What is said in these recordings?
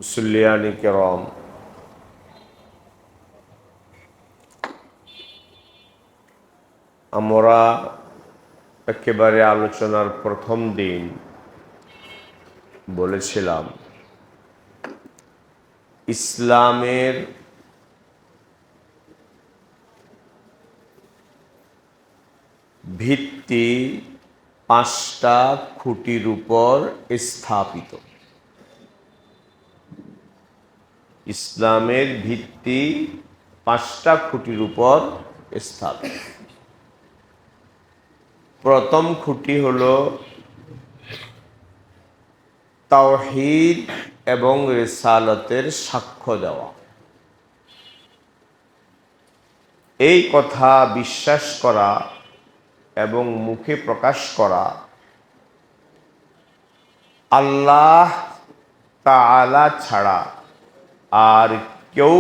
মুসল্লিয়ানি কেরাম, আমরা একেবারে আলোচনার প্রথম দিন বলেছিলাম ইসলামের ভিত্তি 5টা খুঁটির উপর স্থাপিত। ইসলামের ভিত্তি 5টা খুঁটির উপর স্থাপিত। প্রথম খুঁটি হলো তাওহীদ এবং রিসালাতের সাক্ষ্য দেওয়া। এই কথা বিশ্বাস করা এবং মুখে প্রকাশ করা আল্লাহ তাআলা ছাড়া আর কেউ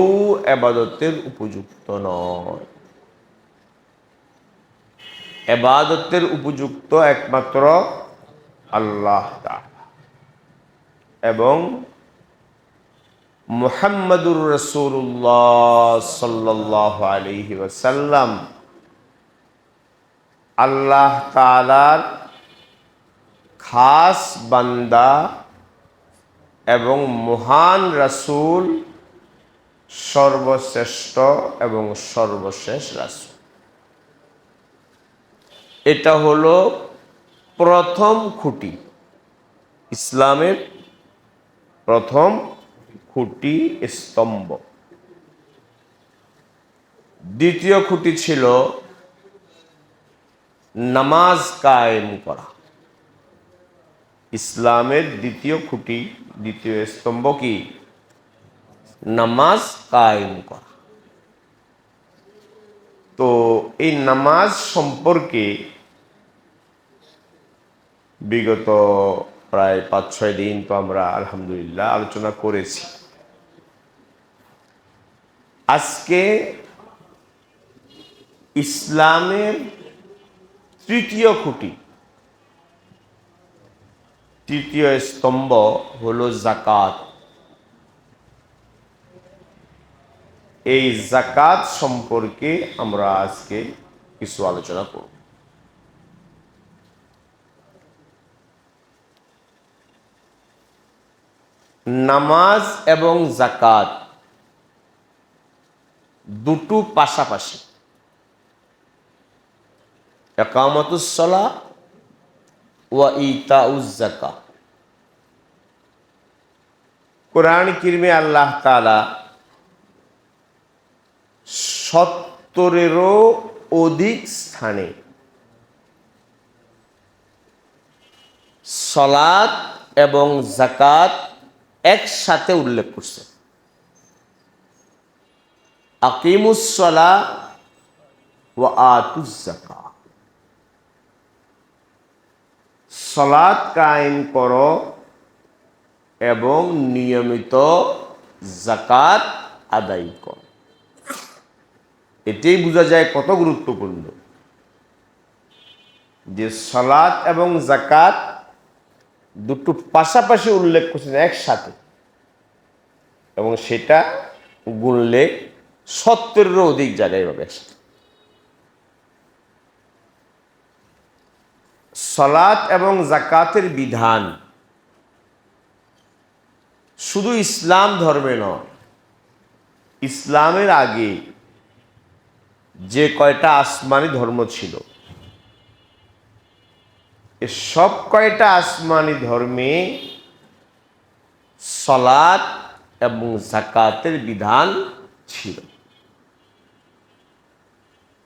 ইবাদতের উপযুক্ত নয়। ইবাদতের উপযুক্ত একমাত্র আল্লাহ তাআলা এবং মুহাম্মাদুর রাসূলুল্লাহ সাল্লাল্লাহু আলাইহি ওয়াসাল্লাম আল্লাহ তাআলার খাস বান্দা এবং মহান রাসূল, সর্বশ্রেষ্ঠ এবং সর্বশেষ রাসূল। এটা হলো প্রথম খুঁটি, ইসলামের প্রথম খুঁটি, স্তম্ভ। দ্বিতীয় খুঁটি ছিল নামাজ কায়েম করা। ইসলামের দ্বিতীয় খুঁটি, দ্বিতীয় স্তম্ভ কি? নামাজ কায়েম করা। তো এই নামাজ সম্পর্কে বিগত প্রায় 5-6 দিন তো আমরা আলহামদুলিল্লাহ আলোচনা করেছি। আজকে ইসলামের তৃতীয় খুঁটি, তৃতীয় স্তম্ভ হলো যাকাত। এই যাকাত সম্পর্কে আমরা আজকে কিছু আলোচনা করব। নামাজ এবং যাকাত দুটো পাশাপাশি। ইকামাতুস সালাহ ওয়া ইতাউজ যাকাত। কোরআন কারীমে আল্লাহ তাআলা 70-এরও অধিক স্থানে সালাত এবং যাকাত একসাথে উল্লেখ করছে। আকিমুস সালাহ ওয়া আতুজ যাকাত। সালাত কায়েম করো এবং নিয়মিত যাকাত আদায় করো। এটাই বোঝা যায় কত গুরুত্বপূর্ণ যে সালাত এবং যাকাত দুটো পাশাপাশি উল্লেখ করছেন একসাথে, এবং সেটা গুনলে 70-এরও অধিক জায়গায় পাবে একসাথে। সালাত এবং যাকাতের বিধান শুধু ইসলাম ধর্মে নয়, ইসলামের আগে যে কয়টা আসমানি ধর্ম ছিল, এ সব কয়টা আসমানি ধর্মে সালাত এবং যাকাতের বিধান ছিল।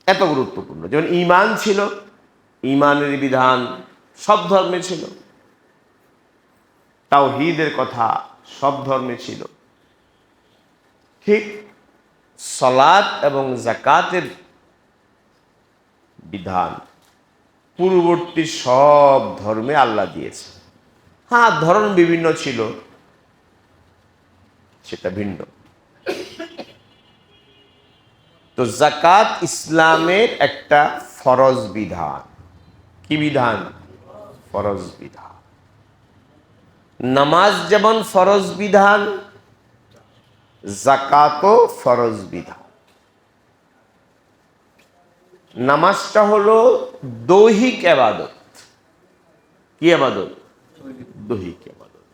এত গুরুত্বপূর্ণ। যেমন ঈমান ছিল, ঈমানের বিধান সব ধর্মে ছিল। তাওহীদের কথা সব ধর্মে ছিল। ঠিক সালাত এবং যাকাতের বিধান পূর্ববর্তী সব ধর্মে আল্লাহ দিয়েছে। হ্যাঁ, ধরন বিভিন্ন ছিল, সেটা ভিন্ন। তো যাকাত ইসলামের একটা ফরজ বিধান। কি বিধান? ফরজ বিধান। নামাজ যেমন ফরজ বিধান, জাকাতও ফরজ বিধান। নামাজটা হলো দৈহিক ইবাদত। কি ইবাদত? দৈহিক ইবাদত,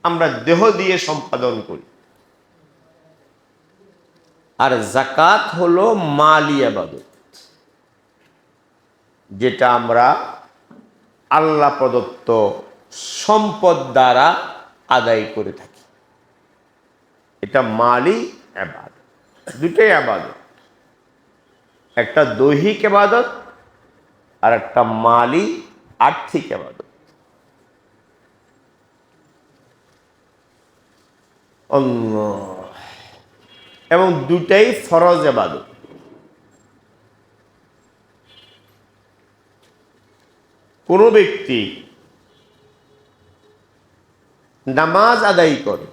আমরা দেহ দিয়ে সম্পাদন করি। আর যাকাত হলো মালি ইবাদত, যেটা আমরা আল্লাহ প্রদত্ত সম্পদ দ্বারা আদায় করে থাকি। এটা মালি ইবাদত। দুটোই ইবাদত, একটা দৈহিক ইবাদত আর একটা মালি আর্থিক ইবাদত। এবং দুটাই ফরজ ইবাদত। কোনো ব্যক্তি নামাজ আদায় করে,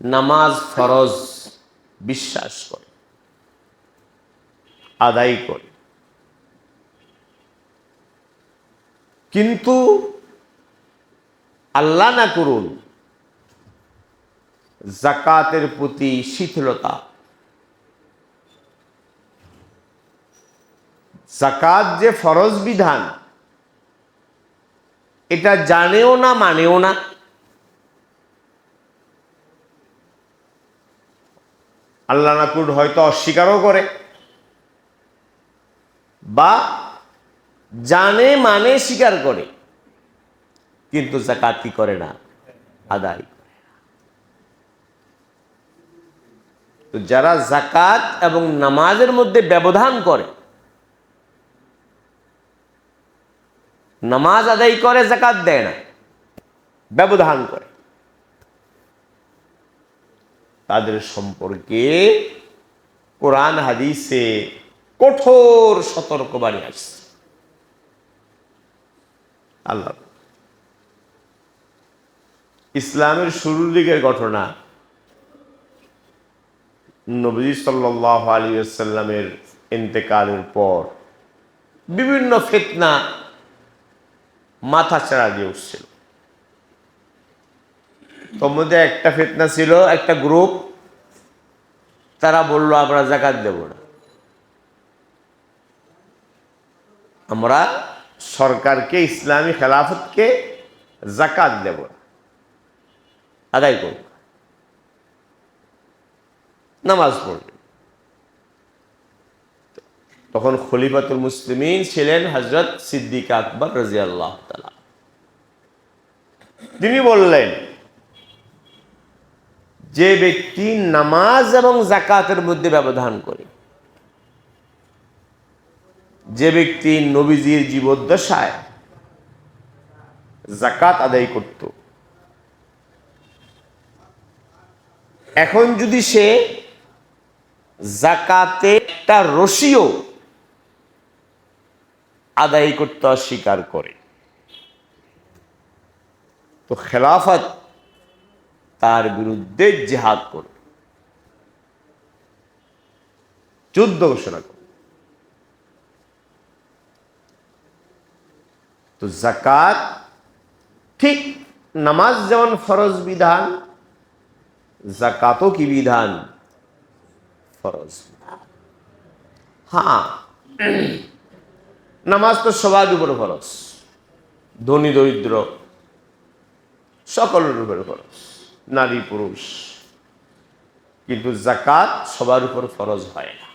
নামাজ ফরজ বিশ্বাস করে, আদায় করে, কিন্তু আল্লাহ না করুন যাকাতের প্রতি শিথিলতা, যাকাত যে ফরজ বিধান এটা জানেও না, মানেও না, আল্লাহ না করুন হয়তো অস্বীকারও করে, বা জানে মানে স্বীকার করে কিন্তু যাকাত কি করে না, আদায় করে। তো যারা যাকাত এবং নামাজের মধ্যে ব্যবধান করে, নামাজ আদায় করে যাকাত দেয় না, ব্যবধান করে, তাদের সম্পর্কে কোরআন হাদিসে কঠোর সতর্কবাণী আসছে। আল্লাহ ইসলামের শুরুর দিকের ঘটনা, নবী সাল্লাল্লাহু আলাইহি ওয়াসাল্লামের ইন্তেকালের পর বিভিন্ন ফিতনা মাথা চাড়া দিয়ে উঠছিল। তোর মধ্যে একটা ফিতনা ছিল, একটা গ্রুপ তারা বলল আমরা যাকাত দেব না, আমরা সরকারকে, ইসলামী খেলাফতকে যাকাত দেব না, আদায় করব, নামাজ পড়বে। তখন খলিফাতুল মুসলিমিন ছিলেন হযরত সিদ্দিক আকবর রাদিয়াল্লাহু তাআলা। তিনি বললেন, যে ব্যক্তি নামাজ এবং যাকাতের মধ্যে ব্যবধান করে, যে ব্যক্তি নবীজির জীবদ্দশায় যাকাত আদায় করত, এখন যদি সে যাকাতে একটা রশিও আদায় করতে অস্বীকার করে, তো খেলাফত তার বিরুদ্ধে জিহাদ করবে, যুদ্ধ ঘোষণা করবে। তো যাকাত ঠিক নামাজ যেমন ফরজ বিধান, যাকাতও কি বিধান? ফরজ বিধান। হ্যাঁ, নামাজ তো সবার উপরে ফরজ, ধনী দরিদ্র সকলের উপরে ফরজ, নারী পুরুষ, কিন্তু যাকাত সবার উপর ফরজ হয় না।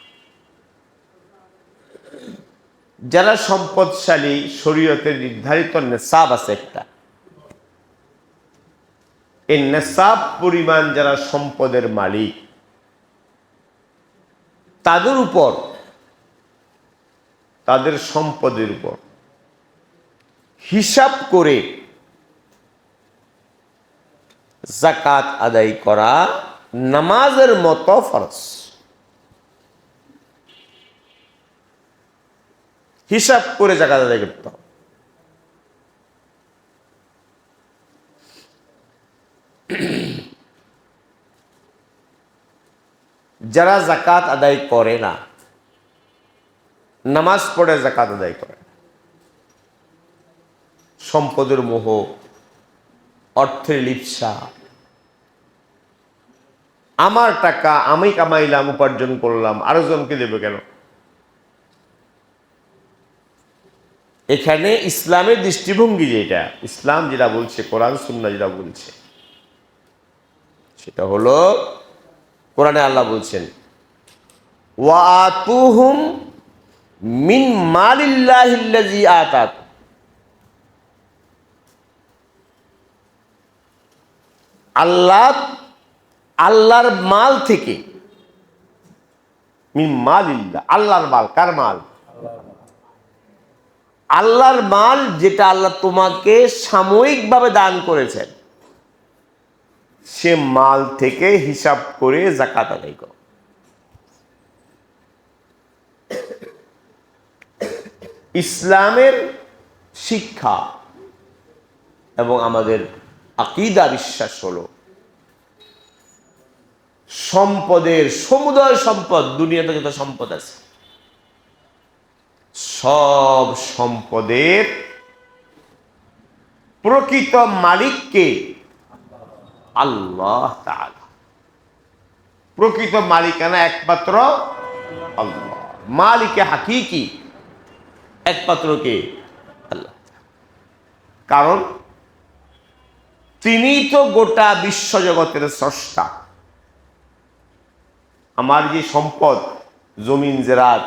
যারা সম্পদশালী, শরীয়তের নির্ধারিত নেশাব আছে একটা, এই নেশাব পরিমাণ যারা সম্পদের মালিক, তাদের উপর, তাদের সম্পদের উপর হিসাব করে যাকাত আদায় করা নামাজের মতো ফরজ। হিসাব করে যাকাত আদায় করতে হবে। যারা যাকাত আদায় করে না, নামাজ পড়ে যাকাত আদায় করে, সম্পদের মোহ, অর্থের লিপ্সা, আমার টাকা আমি কামাইলাম, উপার্জন করলাম, আরেকজনকে দেবে কেন? এখানে ইসলামের দৃষ্টিভঙ্গি যেটা, ইসলাম যেটা বলছে, কোরআন সুন্নাহ যেটা বলছে, সেটা হলো, কোরআনে আল্লাহ বলছেন ওয়াতুহুম মিন মালিল্লাহিল্লাযী আতাক, আল্লাহর মাল থেকে, মিন মালিল্লাহ, আল্লাহর মাল। কার মাল? আল্লাহর মাল, যেটা আল্লাহ তোমাকে সাময়িকভাবে দান করেছেন, সে মাল থেকে হিসাব করে যাকাত আদায় করো। ইসলামের শিক্ষা এবং আমাদের আকীদা বিশ্বাস হলো, সম্পদের সমুদয় সম্পদ, দুনিয়াতে যত সম্পদ আছে, সব সম্পদের প্রকৃত মালিককে আল্লাহ তাআলা। প্রকৃত মালিকানা একমাত্র আল্লাহ। মালিকে হাকিকি একমাত্র কে? আল্লাহ। কারণ তিনিই তো গোটা বিশ্বজগতের স্রষ্টা। আমার যে সম্পদ, জমিন জেরাত,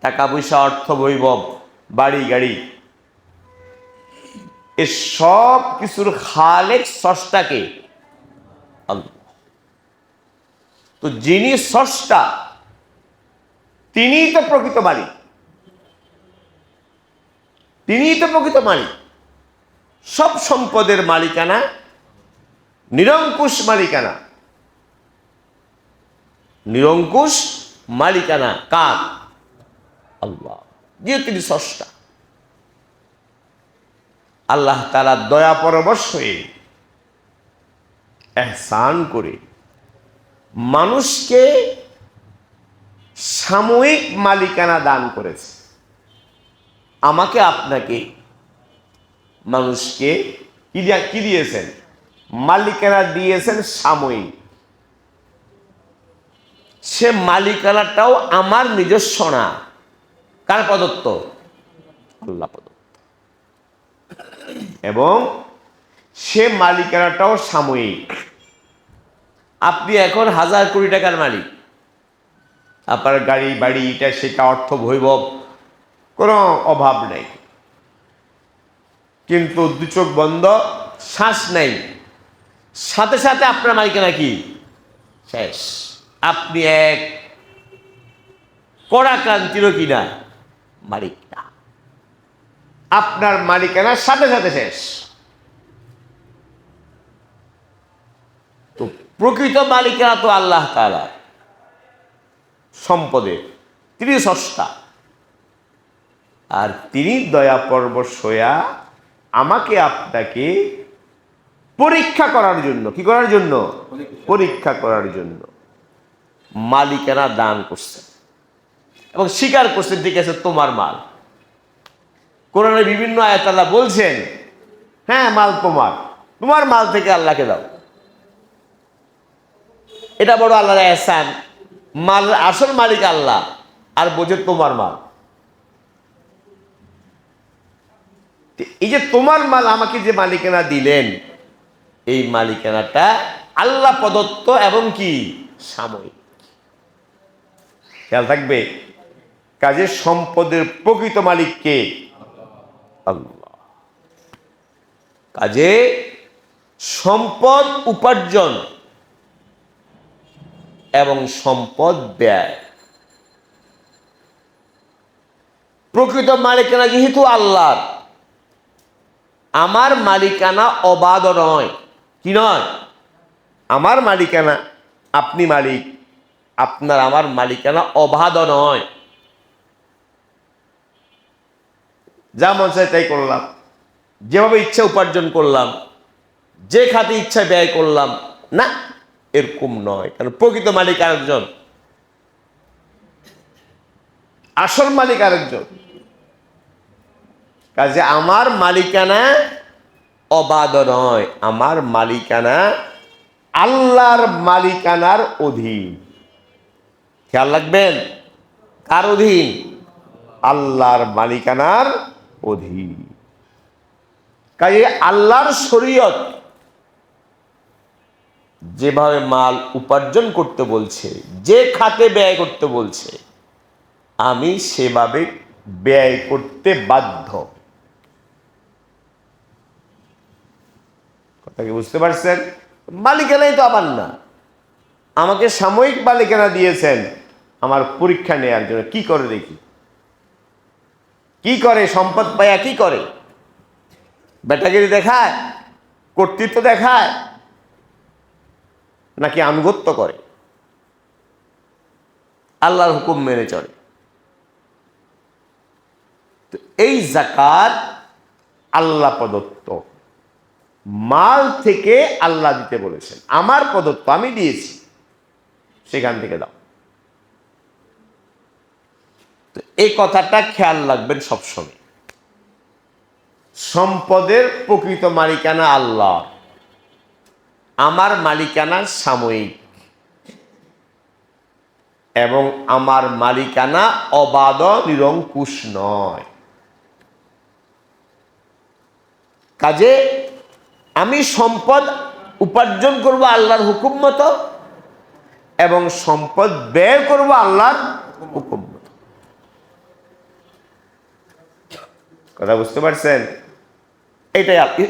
টাকা পয়সা, অর্থ বৈভব, বাড়ি গাড়ি, এ সব কিছুর খালেক স্রষ্টাকে আল্লাহ। তো যিনি স্রষ্টা, তিনিই তো প্রকৃত মালিক, তিনিই তো প্রকৃত মালিক। সব সম্পদের মালিকানা, নিরঙ্কুশ মালিকানা, নিরঙ্কুশ মালিকানা কার? আল্লাহ। যেহেতু তিনি স্রষ্টা, আল্লাহ তাআলা দয়া পরবশ হয়ে ইহসান করে মানুষকে সাময়িক মালিকানা দান করেছে। আমাকে আপনাকে, মানুষকে কি দিয়েছেন? মালিকানা দিয়েছেন সাময়িক। সে মালিকানাটাও আমার নিজস্ব না। কার প্রদত্ত? আল্লাহ প্রদত্ত। এবং সে মালিকানাটাও সাময়িক। আপনি এখন 1000 কোটি টাকার মালিক, আপনার গাড়ি বাড়ি এটা সেটা, অর্থ বৈভব, কোনো অভাব নেই, কিন্তু দু চোখ বন্ধ, শ্বাস নেই, সাথে সাথে আপনার মালিকানা কি? শেষ। আপনি এক কড়াক্রান্তিরও কিনা মালিক না। আপনার মালিকানা সাথে সাথে শেষ। তো প্রকৃত মালিকানা তো আল্লাহ তাআলা সম্পদের, তিনি স্রষ্টা। আর তিনি দয়া পরবশ হইয়া আমাকে আপনাকে পরীক্ষা করার জন্য, কি করার জন্য? পরীক্ষা করার জন্য মালিকানা দান করছেন এবং স্বীকার করছেন, ঠিক আছে তোমার মাল। কোরআনে বিভিন্ন আয়াত আল্লাহ বলছেন, হ্যাঁ মাল তোমার, তোমার মাল থেকে আল্লাহকে দাও। এটা বড় আল্লাহর ইহসান। মাল আসল মালিক আল্লাহ, আর বোঝে তোমার মাল। এই যে তোমার মাল আমাকে যে মালিকানা দিলেন, এই মালিকানাটা আল্লাহ প্রদত্ত এবং কি সাময়িক। খেয়াল থাকবে, কাজে সম্পদের প্রকৃত মালিক কে? আল্লাহ। কাজে সম্পদ উপার্জন এবং সম্পদ ব্যয়, প্রকৃত মালিকানা যেহেতু আল্লাহর, আমার মালিকানা অবাধ নয়। কি নয়? আমার মালিকানা, আপনি মালিক, আপনার আমার মালিকানা অবাধ নয়। যা মন চায় তাই করলাম, যেভাবে ইচ্ছা উপার্জন করলাম, যে খাতে ইচ্ছা ব্যয় করলাম, না, এরকম নয়। কারণ প্রকৃত মালিক আরেকজন, আসল মালিক আরেকজন। কাজে আমার মালিকানা অবাধ নয়, আমার মালিকানা আল্লাহর মালিকানার অধীন। খেয়াল রাখবেন, কার অধীন? আল্লাহর মালিকানার অধীন। কাজে আল্লাহর শরীয়ত যেভাবে মাল উপার্জন করতে বলছে, যে খাতে ব্যয় করতে বলছে, আমি সেভাবে ব্যয় করতে বাধ্য। কথা কি বুঝতে পারছেন? মালিকানাই তো আমার না, আমাকে সাময়িক মালিকানা দিয়েছেন আমার পরীক্ষা নেওয়ার জন্য। কি করে দেখি, কি করে? সম্পদ পাইয়া কি করে? বেটাগিরি দেখায়, কর্তৃত্ব দেখায়, নাকি আনুগত্য করে, আল্লাহর হুকুম মেনে চলে? তো এই যাকাত আল্লাহ প্রদত্ত মাল থেকে আল্লাহ দিতে বলেছেন, আমার প্রদত্ত, আমি দিয়েছি, সেখান থেকে দাও। তো এই কথাটা খেয়াল রাখবেন সবসময়। সম্পদের প্রকৃত মালিকানা আল্লাহ, আমার মালিকানা সাময়িক, এবং আমার মালিকানা অবাধ নিরঙ্কুশ নয়। কাজে আমি সম্পদ উপার্জন করব আল্লাহর হুকুম মতো, এবং সম্পদ ব্যয় করব আল্লাহর হুকুম মতো। কথা বুঝতে পারছেন?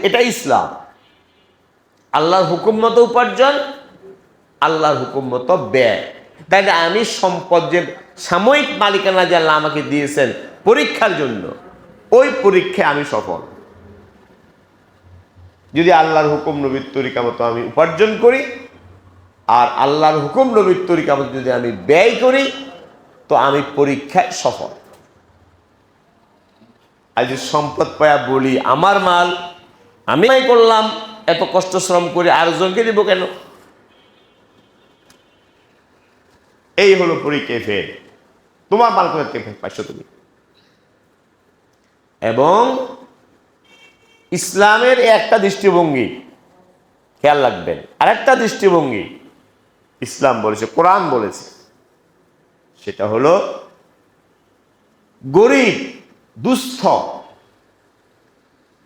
এটাই ইসলাম। আল্লাহর হুকুম মতো উপার্জন, আল্লাহর হুকুম মতো ব্যয়। তাই আমি সম্পদ যে সাময়িক মালিকানা যে আল্লাহ আমাকে দিয়েছেন পরীক্ষার জন্য, ওই পরীক্ষায় আমি সফল। যদি আল্লাহর হুকুম নবীর তরিকা মতো আমি উপার্জন করি, আর আল্লাহর হুকুম নবীর তরিকা মতো যদি আমি ব্যয় করি, তো আমি পরীক্ষায় সফল। আর যে সম্পদ পায়া বলি আমার মাল, আমি করলাম, এত কষ্ট শ্রম করে আরেকজনকে দিব কেন? এই হলো পরীক্ষায় ফেল। তোমার মাল করে পাইছো তুমি। এবং ইসলামের একটা দৃষ্টিভঙ্গি খেয়াল রাখবেন, আর একটা দৃষ্টিভঙ্গি ইসলাম বলেছে, কোরআন বলেছে, সেটা হলো গরিব দুস্থ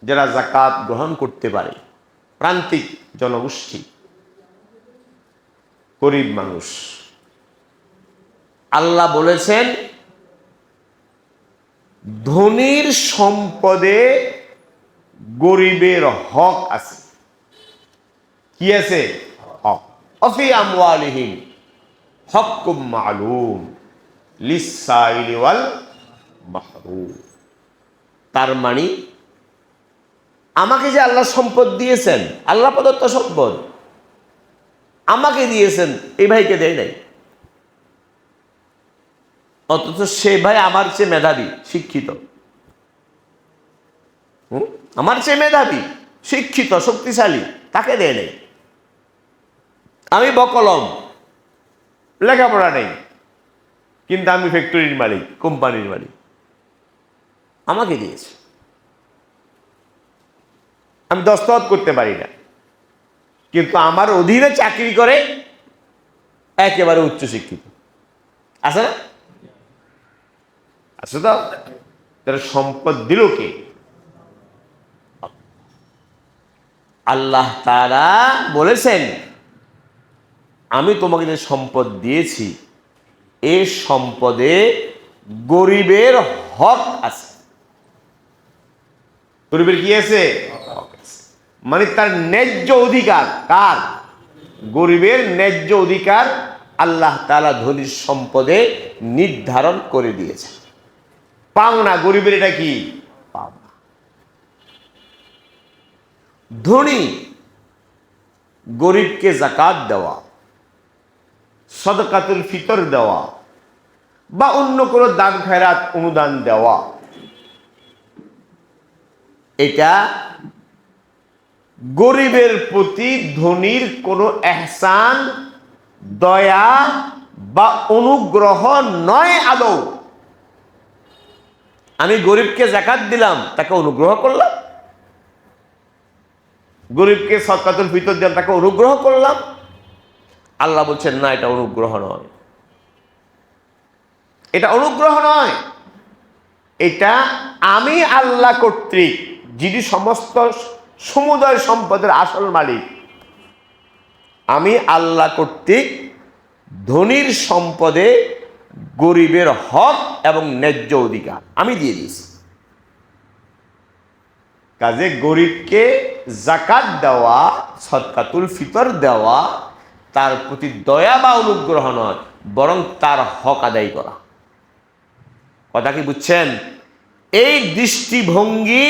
যারা যাকাত গ্রহণ করতে পারে, প্রান্তিক জনগোষ্ঠী, গরিব মানুষ, আল্লাহ বলেছেন ধনীর সম্পদে গরিবের হক আছে। কি আছে? হক। অফি আমওয়ালিহিম হক্কুম মালুম লিসসাইলি ওয়াল মাহরুম। তার মানে আমাকে যে আল্লাহ সম্পদ দিয়েছেন, আল্লাহ প্রদত্ত সম্পদ আমাকে দিয়েছেন, এই ভাইকে দেয় নাই। অথচ সে ভাই আমার চেয়ে মেধাবী, শিক্ষিত, আমার চেয়ে মেধাবী, শিক্ষিত, শক্তিশালী, তাকে দেয় নেই। আমি বকলম, লেখাপড়া নেই, কিন্তু আমি ফ্যাক্টরির মালিক, কোম্পানির মালিক, আমাকে দিয়েছে। আমি দস্তখত করতে পারি না, কিন্তু আমার অধীনে চাকরি করে একেবারে উচ্চশিক্ষিত। আছে না? আছে তো? তার সম্পদ দিল কে? আল্লাহ তাআলা বলেছেন আমি তোমাকে যে সম্পদ দিয়েছি, এ সম্পদে গরিবের হক আছে। গরিবের কি আছে? হক আছে। মানে তার ন্যায্য অধিকার। কার? গরিবের ন্যায্য অধিকার আল্লাহ তাআলা ধনীর সম্পদে নির্ধারণ করে দিয়েছে। পাওনা গরিবের এটা কি? পাওনা। ধনী গরিবকে যাকাত দেওয়া, সদকাতুল ফিতর দেওয়া, বা অন্য কোনো দান খয়রাত অনুদান দেওয়া, এটা গরিবের প্রতি ধনীর কোনো এহসান, দয়া বা অনুগ্রহ নয় আদৌ। আমি গরিবকে যাকাত দিলাম, তাকে অনুগ্রহ করলাম, গরিবকে সদকাতুল ফিতর দিলাম, তাকে অনুগ্রহ করলাম, আল্লাহ বলছেন না, এটা অনুগ্রহ নয়, এটা অনুগ্রহ নয়, এটা আমি আল্লাহ কর্তৃক, যিনি সমস্ত সমুদয় সম্পদের আসল মালিক, আমি আল্লাহ কর্তৃক ধনীর সম্পদে গরিবের হক এবং ন্যায্য অধিকার আমি দিয়ে দিয়েছি। কাজে গরিবকে যাকাত দেওয়া, সদকাতুল ফিতর দেওয়া তার প্রতি দয়া বা অনুগ্রহ নয়, বরং তার হক আদায় করা। কথা কি বুঝছেন? এই দৃষ্টিভঙ্গি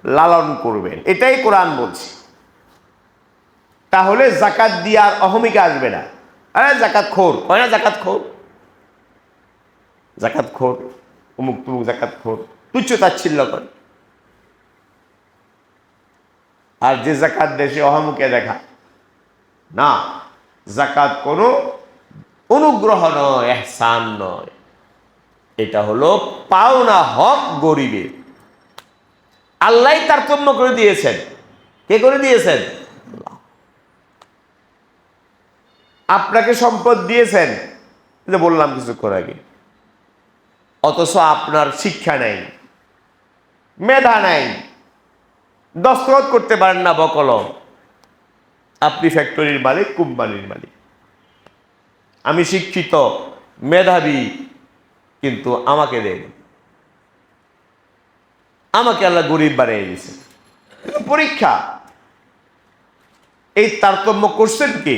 লালন করবেন, এটাই কোরআন বলছে। তাহলে যাকাত দিয়ে আর অহমিকা আসবে না। আরে যাকাত খোর হয় না, যাকাত খোর, যাকাত খোর, অমুক তুমুক যাকাত খোর, তুচ্ছ তাচ্ছিল্য করে। আর যে যাকাত দেয় সে অহমুখে দেখা না। যাকাত কোনো অনুগ্রহ নয়, ইহসান নয়, এটা হলো পাওনা হক গরিবের। আল্লাহ তারতম্য করে দিয়েছেন। কে করে দিয়েছেন? আপনাকে সম্পদ দিয়েছেন, যে বললাম কিছুক্ষণ আগে, অথচ আপনার শিক্ষা নাই, মেধা নাই, দস্তখত করতে পারেন না বকলম। আপনি ফ্যাক্টরির মালিক, কোম্পানির মালিক। আমি শিক্ষিত, মেধাবী, কিন্তু আমাকে দেন, আমাকে আল্লাহ গরিব বানিয়ে দিয়েছে। পরীক্ষা। এই তারতম্য করছেন কি?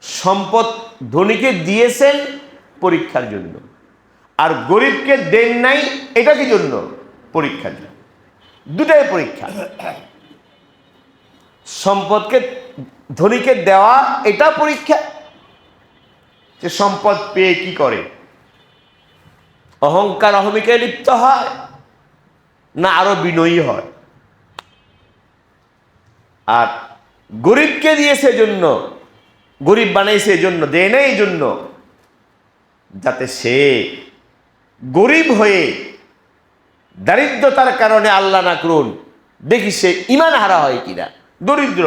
সম্পদ ধনীকে দিয়েছেন পরীক্ষার জন্য, আর গরিবকে দেন নাই, এটা কি জন্য? পরীক্ষার জন্য। দুটাই পরীক্ষা। সম্পদকে ধনীকে দেওয়া এটা পরীক্ষা, যে সম্পদ পেয়ে কি করে, অহংকার অহমিকায় লিপ্ত হয় না আরো বিনয়ী হয়। আর গরিবকে দিয়েছে জন্য, গরিব বানাইছে এই জন্য, দেয় না এই জন্য যাতে সে গরিব হয়ে দারিদ্রতার কারণে আল্লাহ না করুন দেখি সে ইমান হারা হয় কিনা, দরিদ্র,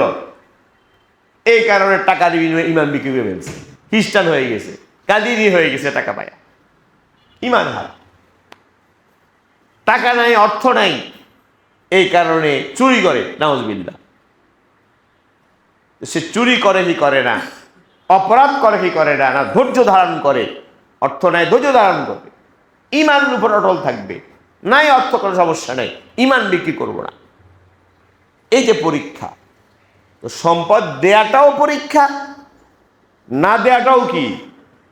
এই কারণে টাকা বিনিময়ে ইমান বিক্রি করে ফেলছে, খ্রিস্টান হয়ে গেছে, কাদিরি হয়ে গেছে টাকা পায়া, ইমান হারা। টাকা নাই, অর্থ নাই, এই কারণে চুরি করে, নাউজুবিল্লাহ। সে চুরি করে কি করে না, অপরাধ করে কি করে না, না ধৈর্য ধারণ করে, অর্থ নাই ধৈর্য ধারণ করবে, ইমানের উপর অটল থাকবে, নাই অর্থ কোনো সমস্যা নেই, ইমান বিক্রি করবো না। এই যে পরীক্ষা, তো সম্পদ দেয়াটাও পরীক্ষা, না দেয়াটাও কি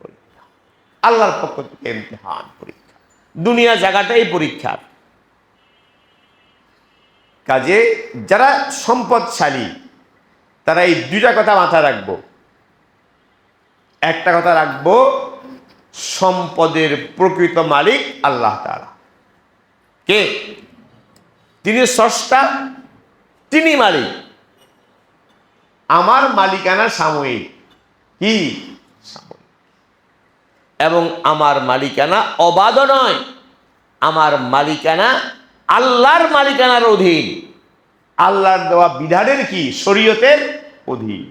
পরীক্ষা, আল্লাহর পক্ষ থেকে ইমতিহান, পরীক্ষা। দুনিয়া জায়গাটাই পরীক্ষা। কাজে যারা সম্পদশালী তারা এই দুইটা কথা মাথায় রাখবো। একটা কথা রাখবো, সম্পদের প্রকৃত মালিক আল্লাহ তাআলা। কে? তিনি স্রষ্টা, তিনি মালিক। আমার মালিকানা সাময়িক, কি সাময়িক, এবং আমার মালিকানা অবাধ নয়, আমার মালিকানা আল্লাহর মালিকানার অধীন, আল্লাহর দেওয়া বিধানের কি শরীয়তের অধীন।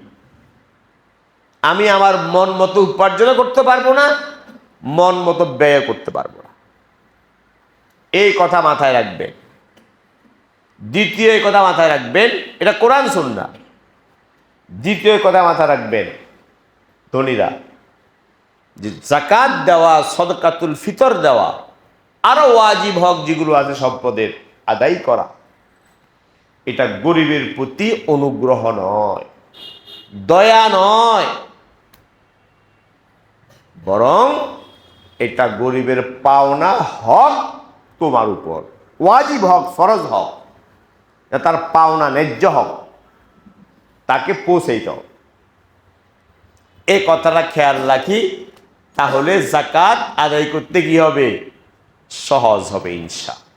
আমি আমার মন মতো উপার্জন করতে পারবো না, মন মতো ব্যয় করতে পারবো না। এই কথা মাথায় রাখবেন। দ্বিতীয় কথা মাথায় রাখবেন, এটা কোরআন সুন্নাহ। দ্বিতীয় কথা মাথায় রাখবেন, ধনীরা যে যাকাত দেওয়া, সদকাতুল ফিতর দেওয়া, আরো ওয়াজিব হক যেগুলো আছে সম্পদের আদায় করা, এটা গরিবের প্রতি অনুগ্রহ নয়, দয়া নয়, বরং এটা গরিবের পাওনা হক তোমার উপর, ওয়াজিব হক, ফরজ হক, তার পাওনা ন্যায্য হক, তাকে পৌঁছেই দাও। এই কথাটা খেয়াল রাখি, তাহলে যাকাত আদায় করতে কি হবে? সহজ হবে ইনশাআল্লাহ।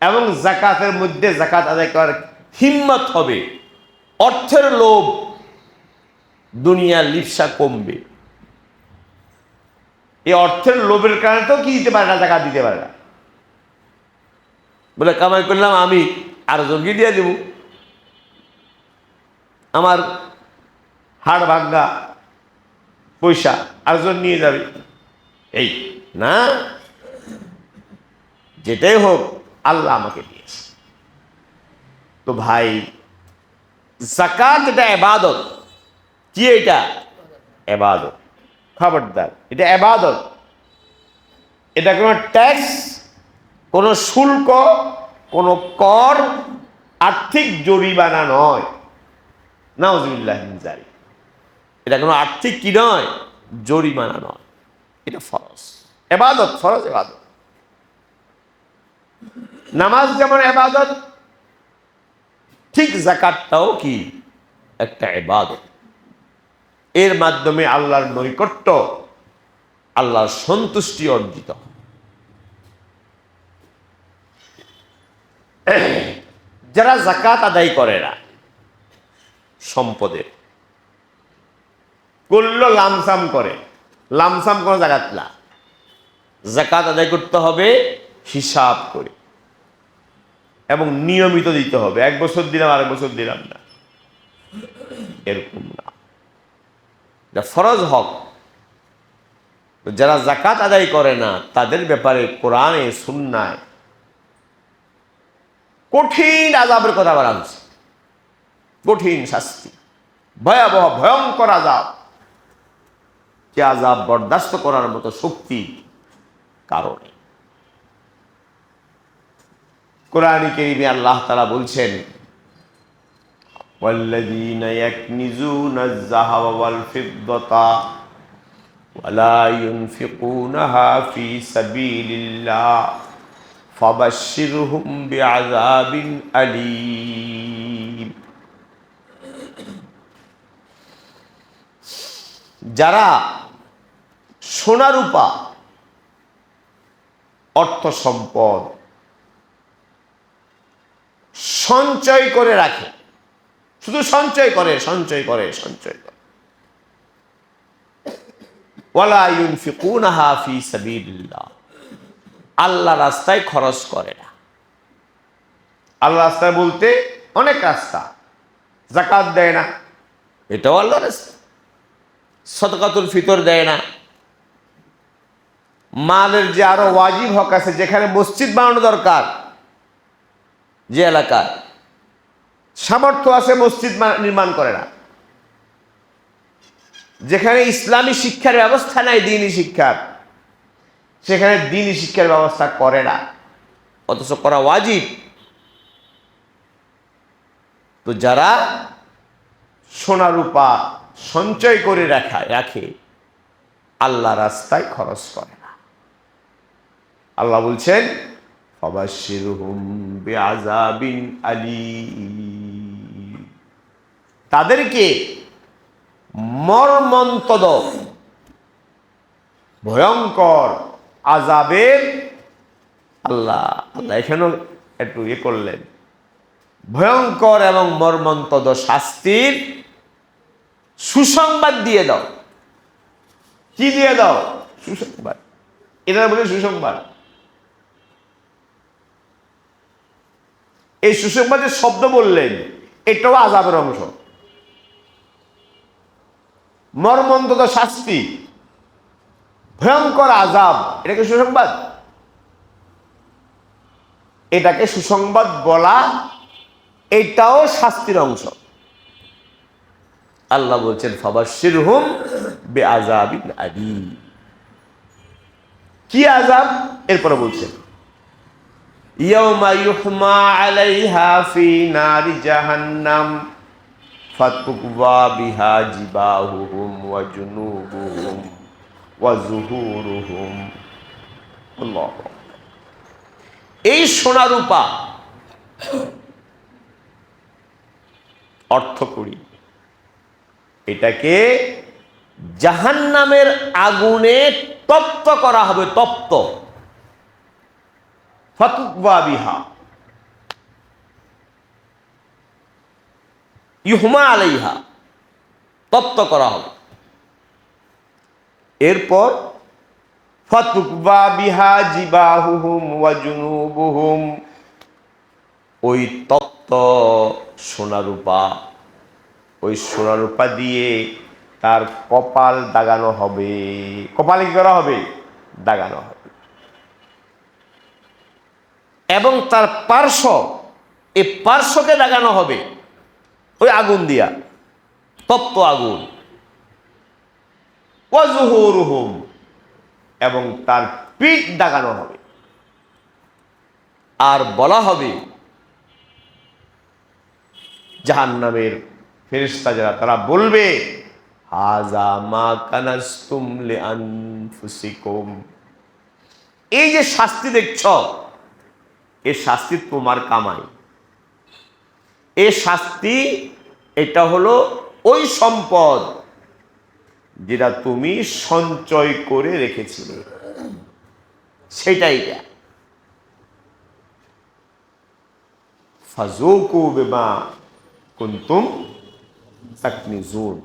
এবং যাকাতের মধ্যে যাকাত আদায় করার হিম্মত হবে, অর্থের লোভ, দুনিয়ার লিপ্সা কমবে। এই অর্থের লোভের কারণে তো কি দিতে পারে না, যাকাত দিতে পারে না। বলে কামাই করলাম আমি আরো জনকে দিয়ে দেব, আমার হাড় ভাঙ্গা পয়সা আরেকজন নিয়ে যাবে, এই না, যেটাই হোক আল্লাহ আমাকে দিয়েছে। তো ভাই, যাকাত এটা ইবাদত। কি এটা? ইবাদত। খবরদার, এটা ইবাদত। এটা কোনো ট্যাক্স, কোনো শুল্ক, কোনো কর, আর্থিক জরিমানা নয়। নাউজুবিল্লাহ মিন যালিক। এটা কোনো আর্থিক কি নয়, জরিমানা নয়, এটা ফরজ ইবাদত, ফরজ ইবাদত। নামাজ যেমন ইবাদত, ঠিক যাকাতটাও কি একটা ইবাদত। এর মাধ্যমে আল্লাহর নৈকট্য, আল্লাহর সন্তুষ্টি অর্জিত। যারা যাকাত আদায় করে না সম্পদের, করলো লামসাম করে, লামসাম কোনো জাকাত না। যাকাত আদায় করতে হবে হিসাব করে এবং নিয়মিত দিতে হবে। এক বছর দিলাম, আরেক বছর দিলাম না, এরকম না। এটা ফরজ হক। যারা যাকাত আদায় করে না তাদের ব্যাপারে কোরআনে সুন্নায় কঠিন আযাবের কথা বলা হয়েছে। কঠিন শাস্তি, ভয়াবহ ভয়ঙ্কর আযাব। যে আযাব বরদাস্ত করার মতো শক্তি কারণে। কোরআন কারীমে আল্লাহ তাআলা বলছেন, ওয়াল্লাযীনা ইয়াকনিজুনা আয-যাহাবা ওয়াল ফিদ্দাতা ওয়ালা ইউনফিকুনাহা ফী সাবিলিল্লাহ ফাবাশশিরহুম বিআযাবিন আলীম। যারা সোনা রূপা, অর্থ সম্পদ সঞ্চয় করে রাখে, শুধু সঞ্চয় করে, সঞ্চয় করে, সঞ্চয় করে, ওয়ালা ইউনফিকুনাহা ফী সাবিলিল্লাহ, আল্লাহ রাস্তায় খরচ করে না। আল্লাহ রাস্তায় বলতে অনেক রাস্তা। যাকাত দেয় না, এটাও আল্লাহর রাস্তা। সদকাতুল ফিতর দেয় না। মালের যে আরো ওয়াজিব হক আছে, যেখানে মসজিদ বানানো দরকার, যে এলাকায় সামর্থ্য আছে মসজিদ নির্মাণ করে না, যেখানে ইসলামী শিক্ষার ব্যবস্থা নাই, দ্বীনি শিক্ষার, সেখানে দ্বীনি শিক্ষার ব্যবস্থা করে না, অথচ করা ওয়াজিব। তো যারা সোনা রূপা সঞ্চয় করে রাখে, আল্লাহ রাস্তায় খরচ করে না, আল্লাহ বলছেন ফাবাশশিরহুম বিআযাবিন আলীম, তাদেরকে মর্মন্তদ ভয়ঙ্কর আযাবের, আল্লাহ এখানেও একটু করলেন, ভয়ঙ্কর এবং মর্মন্তদ শাস্তির সুসংবাদ দিয়ে দাও। কি দিয়ে দাও? সুসংবাদ। এটা বলে সুসংবাদ। এই সুসংবাদের শব্দ বললেন, এটাও আযাবের অংশ। মর্মন্তদ শাস্তি, ভয়ঙ্কর আযাব, এটাকে সুসংবাদ। এটাকে সুসংবাদ বলা, এটাও শাস্তির অংশ। আল্লাহ বলছেন ফাবাশশিরহুম বিআযাবিন আলীম। কি আযাব? এরপরে বলছেন ইয়াউমা ইউহমা আলাইহা ফি নারি জাহান্নাম ফাতুকওয়া বিহা জিবাহুহুম ওয়া জুনুবুহুম ওয়া যুহুরুহুম। আল্লাহ। এই সোনা রূপা, অর্থ করি, এটাকে জাহান্নামের আগুনে তপ্ত করা হবে। তপ্ত, ফাতুকওয়া বিহা, ইউহমা আলাইহা, তপ্ত করা হবে। এরপর ফাতুকওয়া বিহা জিবাহুহুম ওয়া জুনুবুহুম, ওই তপ্ত সোনা রূপা ওই সোনা রূপা দিয়ে তার কপাল দাগানো হবে। কপালে কি করা হবে? দাগানো হবে। এবং তার পার্শ্ব, এই পার্শ্বকে দাগানো হবে ওই আগুন দিয়া, তপ্ত আগুন। ওয়াজহুরুহুম, এবং তার পিঠ দাগানো হবে। আর বলা হবে জাহান্নামের ফেরেশতা যারা, তারা বলবে হাযা মা কানাসতুম লিআনফুসিকুম, এই যে শাস্তি দেখছ, এই শাস্তি তোমার কামাই। এই শাস্তি, এটা হলো ওই সম্পদ যেটা তুমি সঞ্চয় করে রেখেছিলে, সেটাই এটা। ফাযুকু বিমা কুনতুম তাকনিজুন,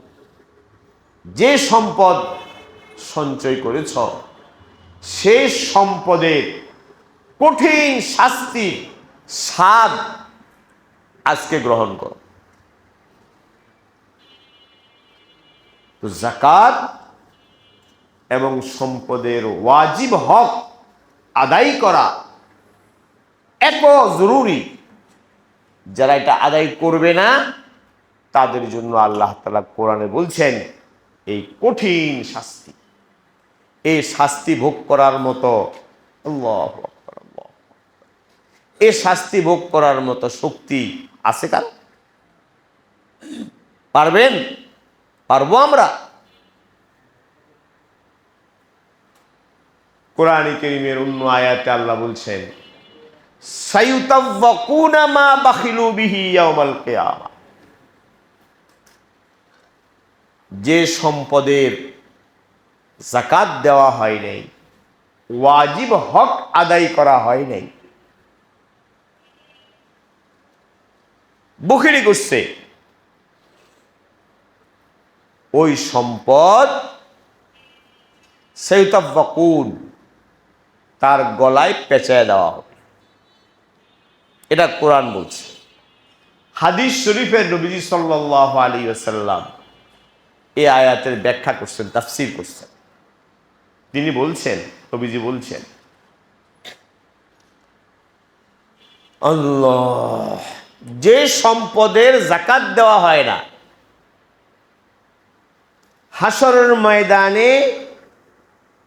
যে সম্পদ সঞ্চয় করেছ সেই সম্পদের কঠিন শাস্তি স্বাদ আজকে গ্রহণ করো। তো যাকাত এবং সম্পদের ওয়াজিব হক আদায় করা এত জরুরি, যারা এটা আদায় করবে না তাদের জন্য আল্লাহ তাআলা কোরআনে বলছেন এই কঠিন শাস্তি। এই শাস্তি ভোগ করার মতো, আল্লাহু আকবার, আল্লাহু আকবার, এই শাস্তি ভোগ করার মতো শক্তি আছে কার? পারবেন? পারবো আমরা? কোরআন কারীমের অন্য আয়াতে আল্লাহ বলছেন সায়ুতাওয়াকুনা মা বাখিলু বিহি ইয়াউমাল কিয়ামা, যে সম্পদের যাকাত দেওয়া হয় নাই, ওয়াজিব হক আদায় করা হয় নাই, বখিলি করছে, ওই সম্পদ সায়ুতাওয়াকুন, তার গলায় পেঁচায় দেওয়া হবে। এটা কোরআন বলছে। হাদিস শরীফের নবীজি সাল্লাল্লাহু আলাইহি ওয়াসাল্লাম এই আয়াতের ব্যাখ্যা করছেন, তাফসীর করছেন। তিনি বলছেন, নবীজি বলছেন, আল্লাহ, যে সম্পদের যাকাত দেওয়া হয় না, হাশরের ময়দানে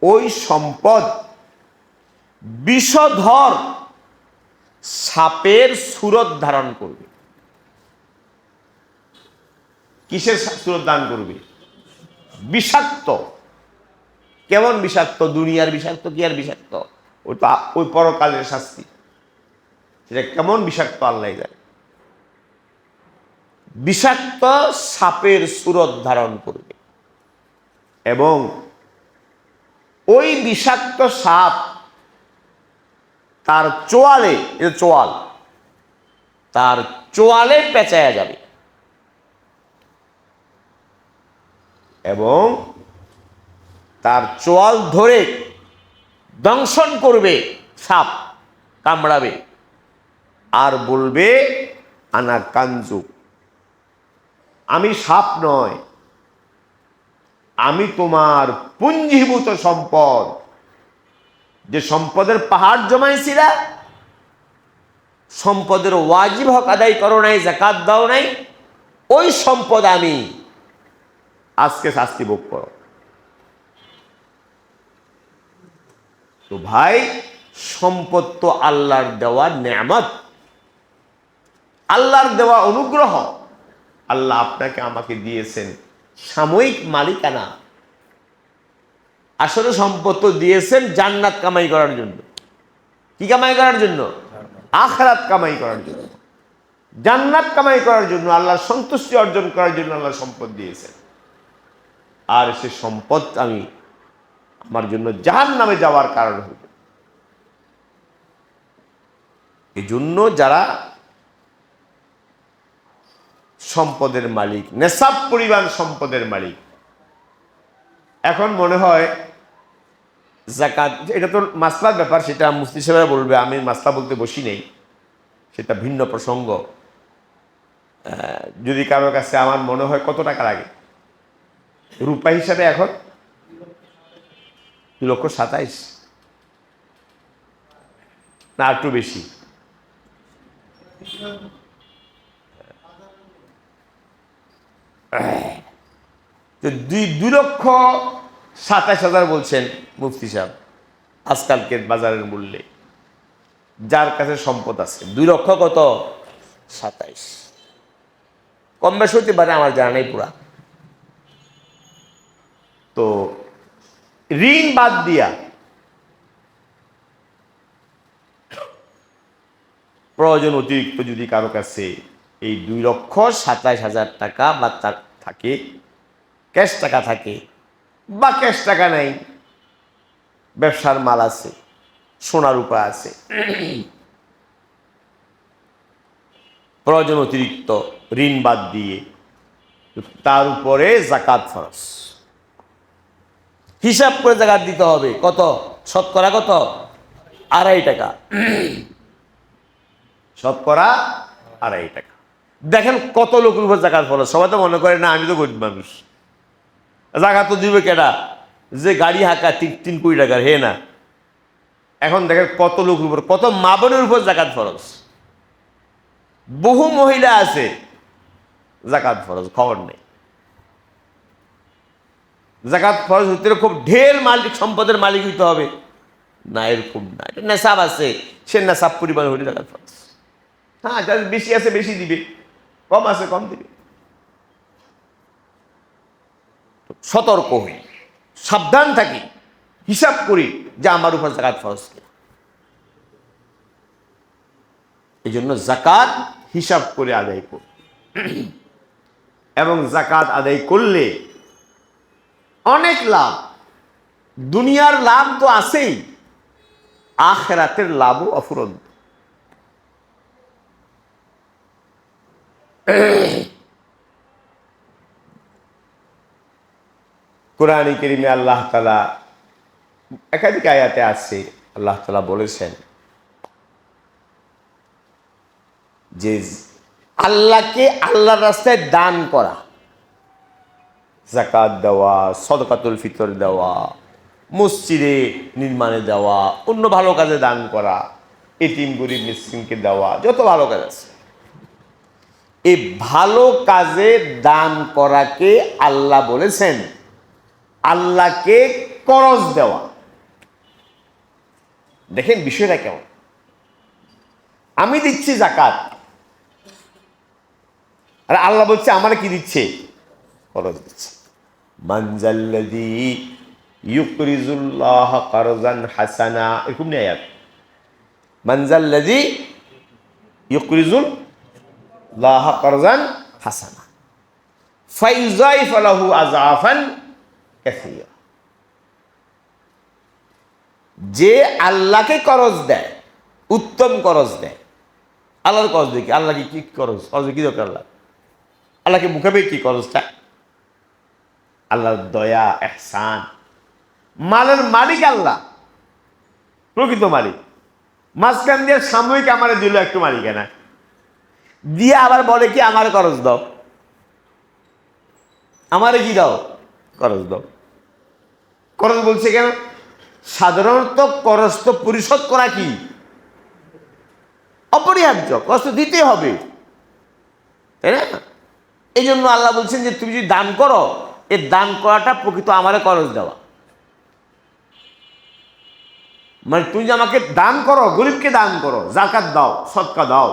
ওই সম্পদ বিষধর সাপের সুরত ধারণ করবে। কিসের সুরত ধারণ করবে? বিষাক্ত। কেমন বিষাক্ত? দুনিয়ার বিষাক্ত কি আর বিষাক্ত? ওই পরকালের শাস্তি। সেটা কেমন বিষাক্ত আল্লাহ জানে। বিষাক্ত সাপের সুরত ধারণ করবে, এবং ওই বিষাক্ত সাপ তার চোয়ালে, চোয়াল, তার চোয়ালে পেঁচায়া যাবে, এবং তার চোয়াল ধরে দংশন করবে, সাপ কামড়াবে, আর বলবে আনা কানজু, আমি সাপ নয়, আমি তোমার পুঞ্জীভূত সম্পদ, যে সম্পদের পাহাড় জমাইছিলা, সম্পদের ওয়াজিব হক আদায় করো নাই, যাকাত দাও নাই, ওই সম্পদ আমি, আজকে শাস্তি ভোগ করো। তো ভাই, সম্পদ তো আল্লাহর দেওয়া নেয়ামত, আল্লাহর দেওয়া অনুগ্রহ। আল্লাহ আপনাকে আমাকে দিয়েছেন সাময়িক মালিকানা, আসলে সম্পদ তো দিয়েছেন জান্নাত কামাই করার জন্য। কি কামাই করার জন্য? আখিরাত কামাই করার জন্য, জান্নাত কামাই করার জন্য, আল্লাহর সন্তুষ্টি অর্জন করার জন্য আল্লাহ সম্পদ দিয়েছেন। আর সে সম্পদ আমি আমার জন্য জাহান্নামে যাওয়ার কারণ হবে। এই জন্য যারা সম্পদের মালিক, নেশাব পরিমাণ সম্পদের মালিক, এখন মনে হয় যাকাত, এটা তো মাসলার ব্যাপার, সেটা মুফতি সাহেবরা বলবে, আমি মাসলা বলতে বসি নেই, সেটা ভিন্ন প্রসঙ্গ। যদি কারোর কাছে আমার মনে হয় কত টাকা লাগে রূপা হিসাবে এখন 2,27,000 না একটু বেশি, তো 2,27,000 বলছেন মুফতি সাহেব আজকালকের বাজারের মূল্যে। যার কাছে সম্পদ আছে 2,27,000, কম বেশ হতে পারে, আমার জানা নেই পুরা। তো ঋণ বাদ দিয়া প্রয়োজন অতিরিক্ত যদি কারো কাছে এই 2,27,000 টাকা বা তার থাকে, ক্যাশ টাকা থাকে বা ক্যাশ টাকা নেই, ব্যবসার মাল আছে, সোনার রূপা আছে, প্রয়োজন অতিরিক্ত ঋণ বাদ দিয়ে তার উপরে যাকাত ফরজ। হিসাব করে যাকাত দিতে হবে। কত? শতকরা কত? 2.5 টাকা। শতকরা 2.5 টাকা। দেখেন কত লোকের উপর যাকাত ফরজ। সবাই তো মনে করে না আমি তো গরিব মানুষ, যাকাত তো দিবে কেডা? যে গাড়ি হাঁকা 3 কোটি টাকার, হে না। এখন দেখেন কত লোকের উপর, কত মা বোনের উপর যাকাত ফরজ। বহু মহিলা আছে যাকাত ফরজ খবর নেই। যাকাত ফরজ হতে খুব ঢের মালিক, সম্পদের মালিক হইতে হবে না, এরকম না। এটা নেশাব আছে, সে নেশাব পরিমাণ হলে যাকাত ফরজ। হ্যাঁ, যার বেশি আছে বেশি দিবে, কম আছে কম দিবে। সতর্ক হই, সাবধান থাকি, হিসাব করি যে আমার উপর যাকাত ফরজ কিনা। এই জন্য যাকাত হিসাব করে আদায় করি, এবং যাকাত আদায় করলে অনেক লাভ। দুনিয়ার লাভ তো আছেই, আখিরাতের লাভও অফুরন্ত। কোরআন কারীমে আল্লাহ তাআলা একাধিক আয়াতে আছে, আল্লাহ তাআলা বলেছেন যে আল্লাহকে আল্লাহর রাস্তায় দান করা, যাকাত দেওয়া, সদকাতুল ফিতর দেওয়া, মসজিদে নির্মাণে দেওয়া, অন্য ভালো কাজে দান করা, এতিম গরিব মিসকিনকে দেওয়া, যত ভালো কাজ আছে, এই ভালো কাজে দান করাকে আল্লাহ বলেছেন আল্লাহকে করজ দেওয়া। দেখেন বিষয়টা কেমন। আমি দিচ্ছি যাকাত, আর আল্লাহ বলছে আমার কি দিচ্ছে? করজ দিচ্ছে। মানজাল্লাযী ইউকরিজুল্লাহ কারজান হাসানা, এরকম নেই আয়াত। মানজাল্লাযী ইউকরিজুল্লাহ কারজান হাসানা ফায়ুযাইফু লাহু আযআফান কাসীরা। যে আল্লাহকে করজ দেয়, উত্তম করজ দেয়। আল্লাহর করজ দেখি, আল্লাহকে কি করজ? করজ কি দরকার? আল্লাহকে মুখাবে কি করজটা? আল্লাহর দয়া, ইহসান। মালের মালিক আল্লাহ, প্রকৃত মালিক। মাঝখান দিয়ে সাময়িক আমারে দিল একটু মালিকানা দিয়ে, আবার বলে কি আমার করজ দাও, আমারে কি দাও? করজ দাও। করজ বলছে কেন? সাধারণত করজ তো পরিশোধ করা কি অপরিহার্য, করজ তো দিতে হবে, তাই না? এই জন্য আল্লাহ বলছেন যে তুমি যদি দান করো, এই দান করাটা প্রকৃত আমারে করজ দেওয়া। মানে তুমি যে আমাকে দান করো, গরিবকে দান করো, যাকাত দাও, সদকা দাও,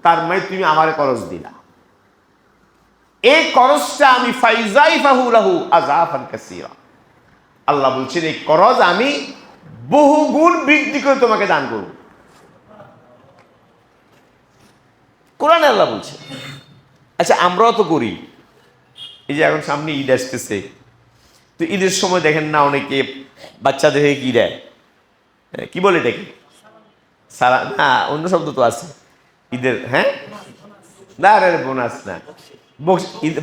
তার মানে তুমি আমারে করজ দিলা। এই করজটা আমি ফায়ুযাইফু লাহু আযআফান কাসীরা, আল্লাহ বলছেন এই করজ আমি বহুগুণ বৃদ্ধি করে তোমাকে দান করব। কোরআনে আল্লাহ বলছে। আচ্ছা, আমরাও তো করি। এই যে এখন সামনে ঈদ আসতেছে, তো ঈদের সময় দেখেন না অনেকে বাচ্চাদের কি দেয়, কি বলে এটাকে? সারা না, অন্য শব্দ তো আছে ঈদের। হ্যাঁ, না রে, বোনাস না,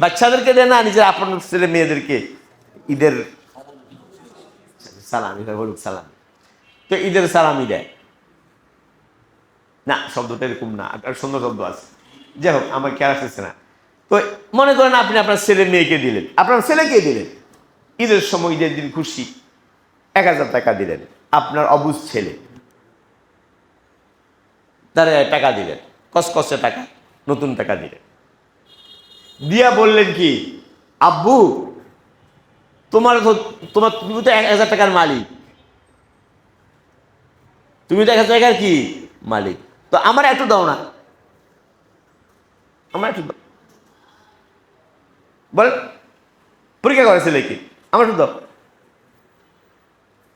বাচ্চাদেরকে দেয় না, নিজের আপন ছেলে মেয়েদেরকে ঈদের সালামি, বলুক সালামি। তো ঈদের সালামি দেয় না, শব্দটা এরকম না, একটা সুন্দর শব্দ আছে। যাই হোক, আমার খেয়াল আসতেছে না। তো মনে করেন আপনি আপনার ছেলে মেয়েকে দিলেন, আপনার ছেলেকে দিলেন, ঈদের সময়, ঈদের দিন খুশি, 1000 টাকা দিলেন। আপনার অবুঝ ছেলে, তারা টাকা দিলেন, কসকসে টাকা, নতুন টাকা দিলেন, দিয়া বললেন কি, আব্বু তোমার তুমি তো 1000 টাকার মালিক, তুমি তো 1000 টাকার কি মালিক, তো আমার একটু দাও না, আমার একটু দাও। বল, পরীক্ষা করে ছেলেকে, আমার একটু দাও।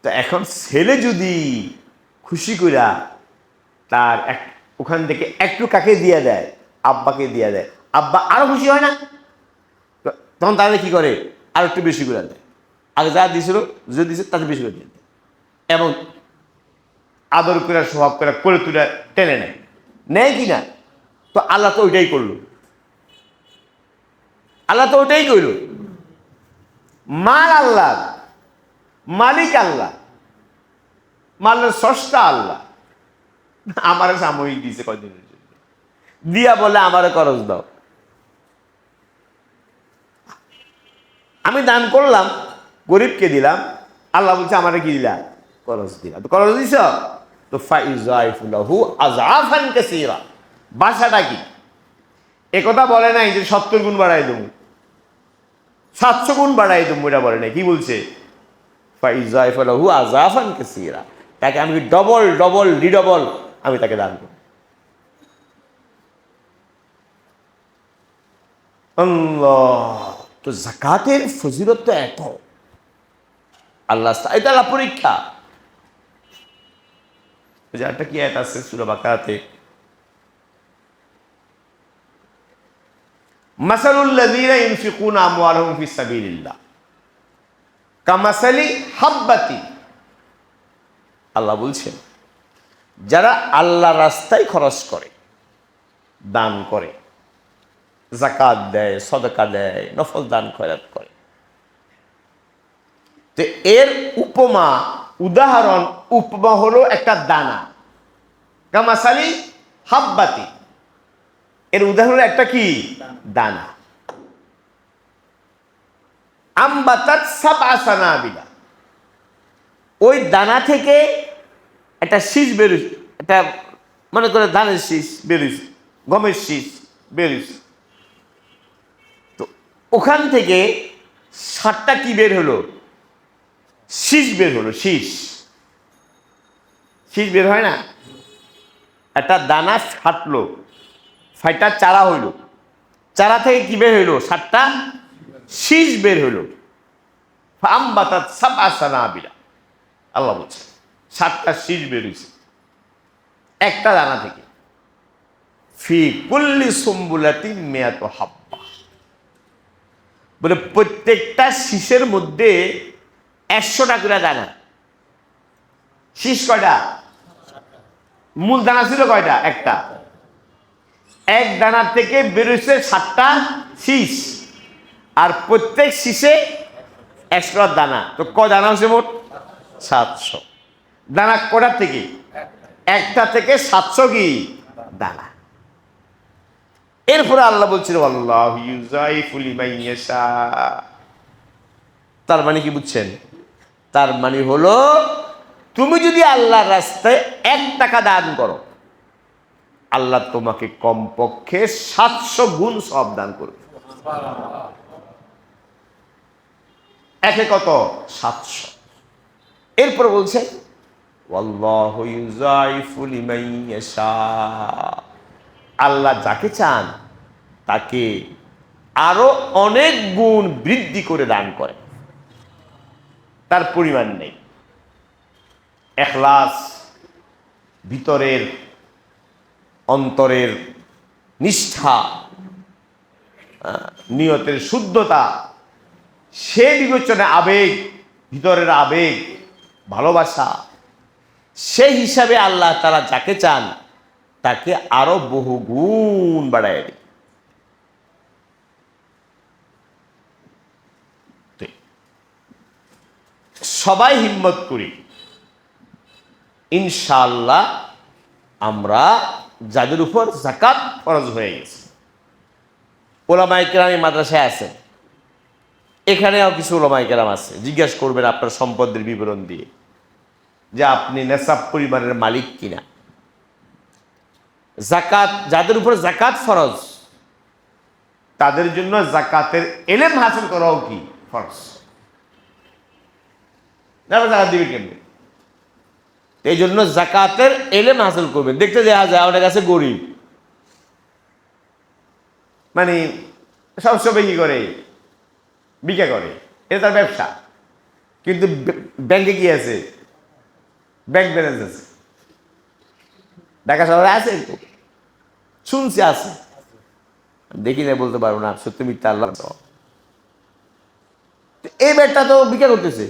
তো এখন ছেলে যদি খুশি কইরা তার ওখান থেকে একটু কাকে দিয়ে দেয়, আব্বাকে দিয়ে দেয়, আব্বা আরো খুশি হয় না? তখন তাহলে কি করে, আর একটু বেশি করে দেয়, আগে যা দিয়েছিল, যে দিয়েছে তাতে বেশি করে দিয়ে দেয়, এবং আদর করে, স্বভাব করে, করে তুলে টেনে নেয়, নেয় কি না? তো আল্লাহ তো ওইটাই করলো, আল্লাহ তো ওইটাই করলো। মাল আল্লাহ, মালিক আল্লাহ, মালের স্রষ্টা আল্লাহ। আমার সাময়িক দিয়েছে কয়দিনের জন্য, দিয়া বলে আমারে খরচ দাও। আমি দান করলাম, গরিবকে দিলাম, আল্লাহ বলছে আমারে কি দিলা, খরচ দিলা। তো খরচ দিছ তো ফাইজাইফুলাহু আযআফান কাসীরা। ভাষাটা কি, একথা বলে নাই যে 70 গুণ বাড়াই দেবো, 700 গুণ বাড়াই দেবো, এটা বলে নাই। কি বলছে, ফাইজাইফুলাহু আযআফান কাসীরা, তাকে আমি ডবল ডবল রিডবল আমি তাকে দান করব। আল্লাহ, তো যাকাতের ফজিলত তো এত, আল্লাহ এটা আল্লাহ পরীক্ষা। একটা কি আয়াত আছে সূরা বাকারাতে, মাসালুল লাযীনা ইউনফিকুনা আমওয়ালাহুম ফিস সাবিলিল্লাহ কামাসালি হাব্বাতি। আল্লাহ বলছেন, যারা আল্লাহর রাস্তায় খরচ করে, দান করে, যাকাত দেয়, সদকা দেয়, নফল দান খয়রাত করে, তো এর উপমা, উদাহরণ, উপমা হলো একটা দানা, কামাসালি হাব্বাতি, এর উদাহরণ একটা কি দানা, আমবাতাত সাবআ সানাবিলা, ওই দানা থেকে একটা শীষ বেরোয়, একটা মনে করে ধানের শীষ বেরোইছে, গমের শীষ বেরোইছে, তো ওখান থেকে 7টা কি বের হলো, শীষ বের হলো, শীষ, শীষ বের হয় না, একটা দানা ফাটলো, ফাইটা চারা হইল, চারা থেকে কি বের হইলো, 7টা শীষ বের হইল। ফাআমবাতাত সাবআ সানাবিলা, আল্লাহ বলছে 7টা শীষ বের হইছে একটা দানা থেকে। ফি কুল্লি সুম্বুলাতিন মিয়াতু হাব্বা, বলে প্রত্যেকটা শীষের মধ্যে 100টা করে দানা। শীষ কয়টা, মূল দানা ছিল কয়টা, একটা, এক দানার থেকে বেরোচ্ছে 7টা শীষ, আর প্রত্যেক শীষে 100টা দানা, তো ক দানা হচ্ছে মোট 700 দানা। কটার থেকে, একটা থেকে 700 কি দানা। এরপরে আল্লাহ বলছিল আল্লাহু ইউযাইফু লিমান ইয়াশা, তার মানে কি বুঝছেন, তার মানে হলো তুমি যদি আল্লাহর রাস্তায় 1 টাকা দান করো, আল্লাহ তোমাকে কমপক্ষে 700 গুণ সওয়াব দান করবে। একে কত, 700। এরপর বলছে ওয়াল্লাহু ইউযাইফু লিমান ইয়াশা, আল্লাহ যাকে চান তাকে আরো অনেক গুণ বৃদ্ধি করে দান করে, তার পরিমাণ নেই। ইখলাস, ভিতরের অন্তরের নিষ্ঠা, নিয়তের শুদ্ধতা, সে বিবেচনা, আবেগ, ভিতরের আবেগ, ভালোবাসা, সেই হিসাবে আল্লাহ তাআলা যাকে চান তাকে আরো বহু গুণ বাড়ায় দেয়। সবাই হিম্মত করি, ইনশাআল্লাহ আমরা যাদের উপর যাকাত ফরজ হয়ে গেছে ওলামায়ে কেরাম এই মাদ্রাসায় আছে, এখানেও কিছু ওলামায়ে কেরাম আছে, জিজ্ঞাসা করবেন আপনার সম্পদের বিবরণ দিয়ে যে আপনি নেশাব পরিমাণের মালিক কিনা। জাকাত, যাদের উপর জাকাত ফরজ তাদের জন্য জাকাতের এলেম হাসিল করাও কি ফরজ। জাকাত দিবে কেমনি? এই জন্য জাকাতের এলেম হাসিল করবেন। দেখতে দেখা যায় অনেক আছে গরিব, মানে সবসময় কি করে, বিক্রি করে, এটা তার ব্যবসা, কিন্তু ব্যাংকে কি আছে, ব্যাংক ব্যালেন্স আছে। ঢাকা শহরে আছে, শুনছি আছে, দেখি না বলতে পারবো না, সত্যি মিথ্যা আল্লাহ। এই ব্যাগটা তো বিক্রি করতেছে,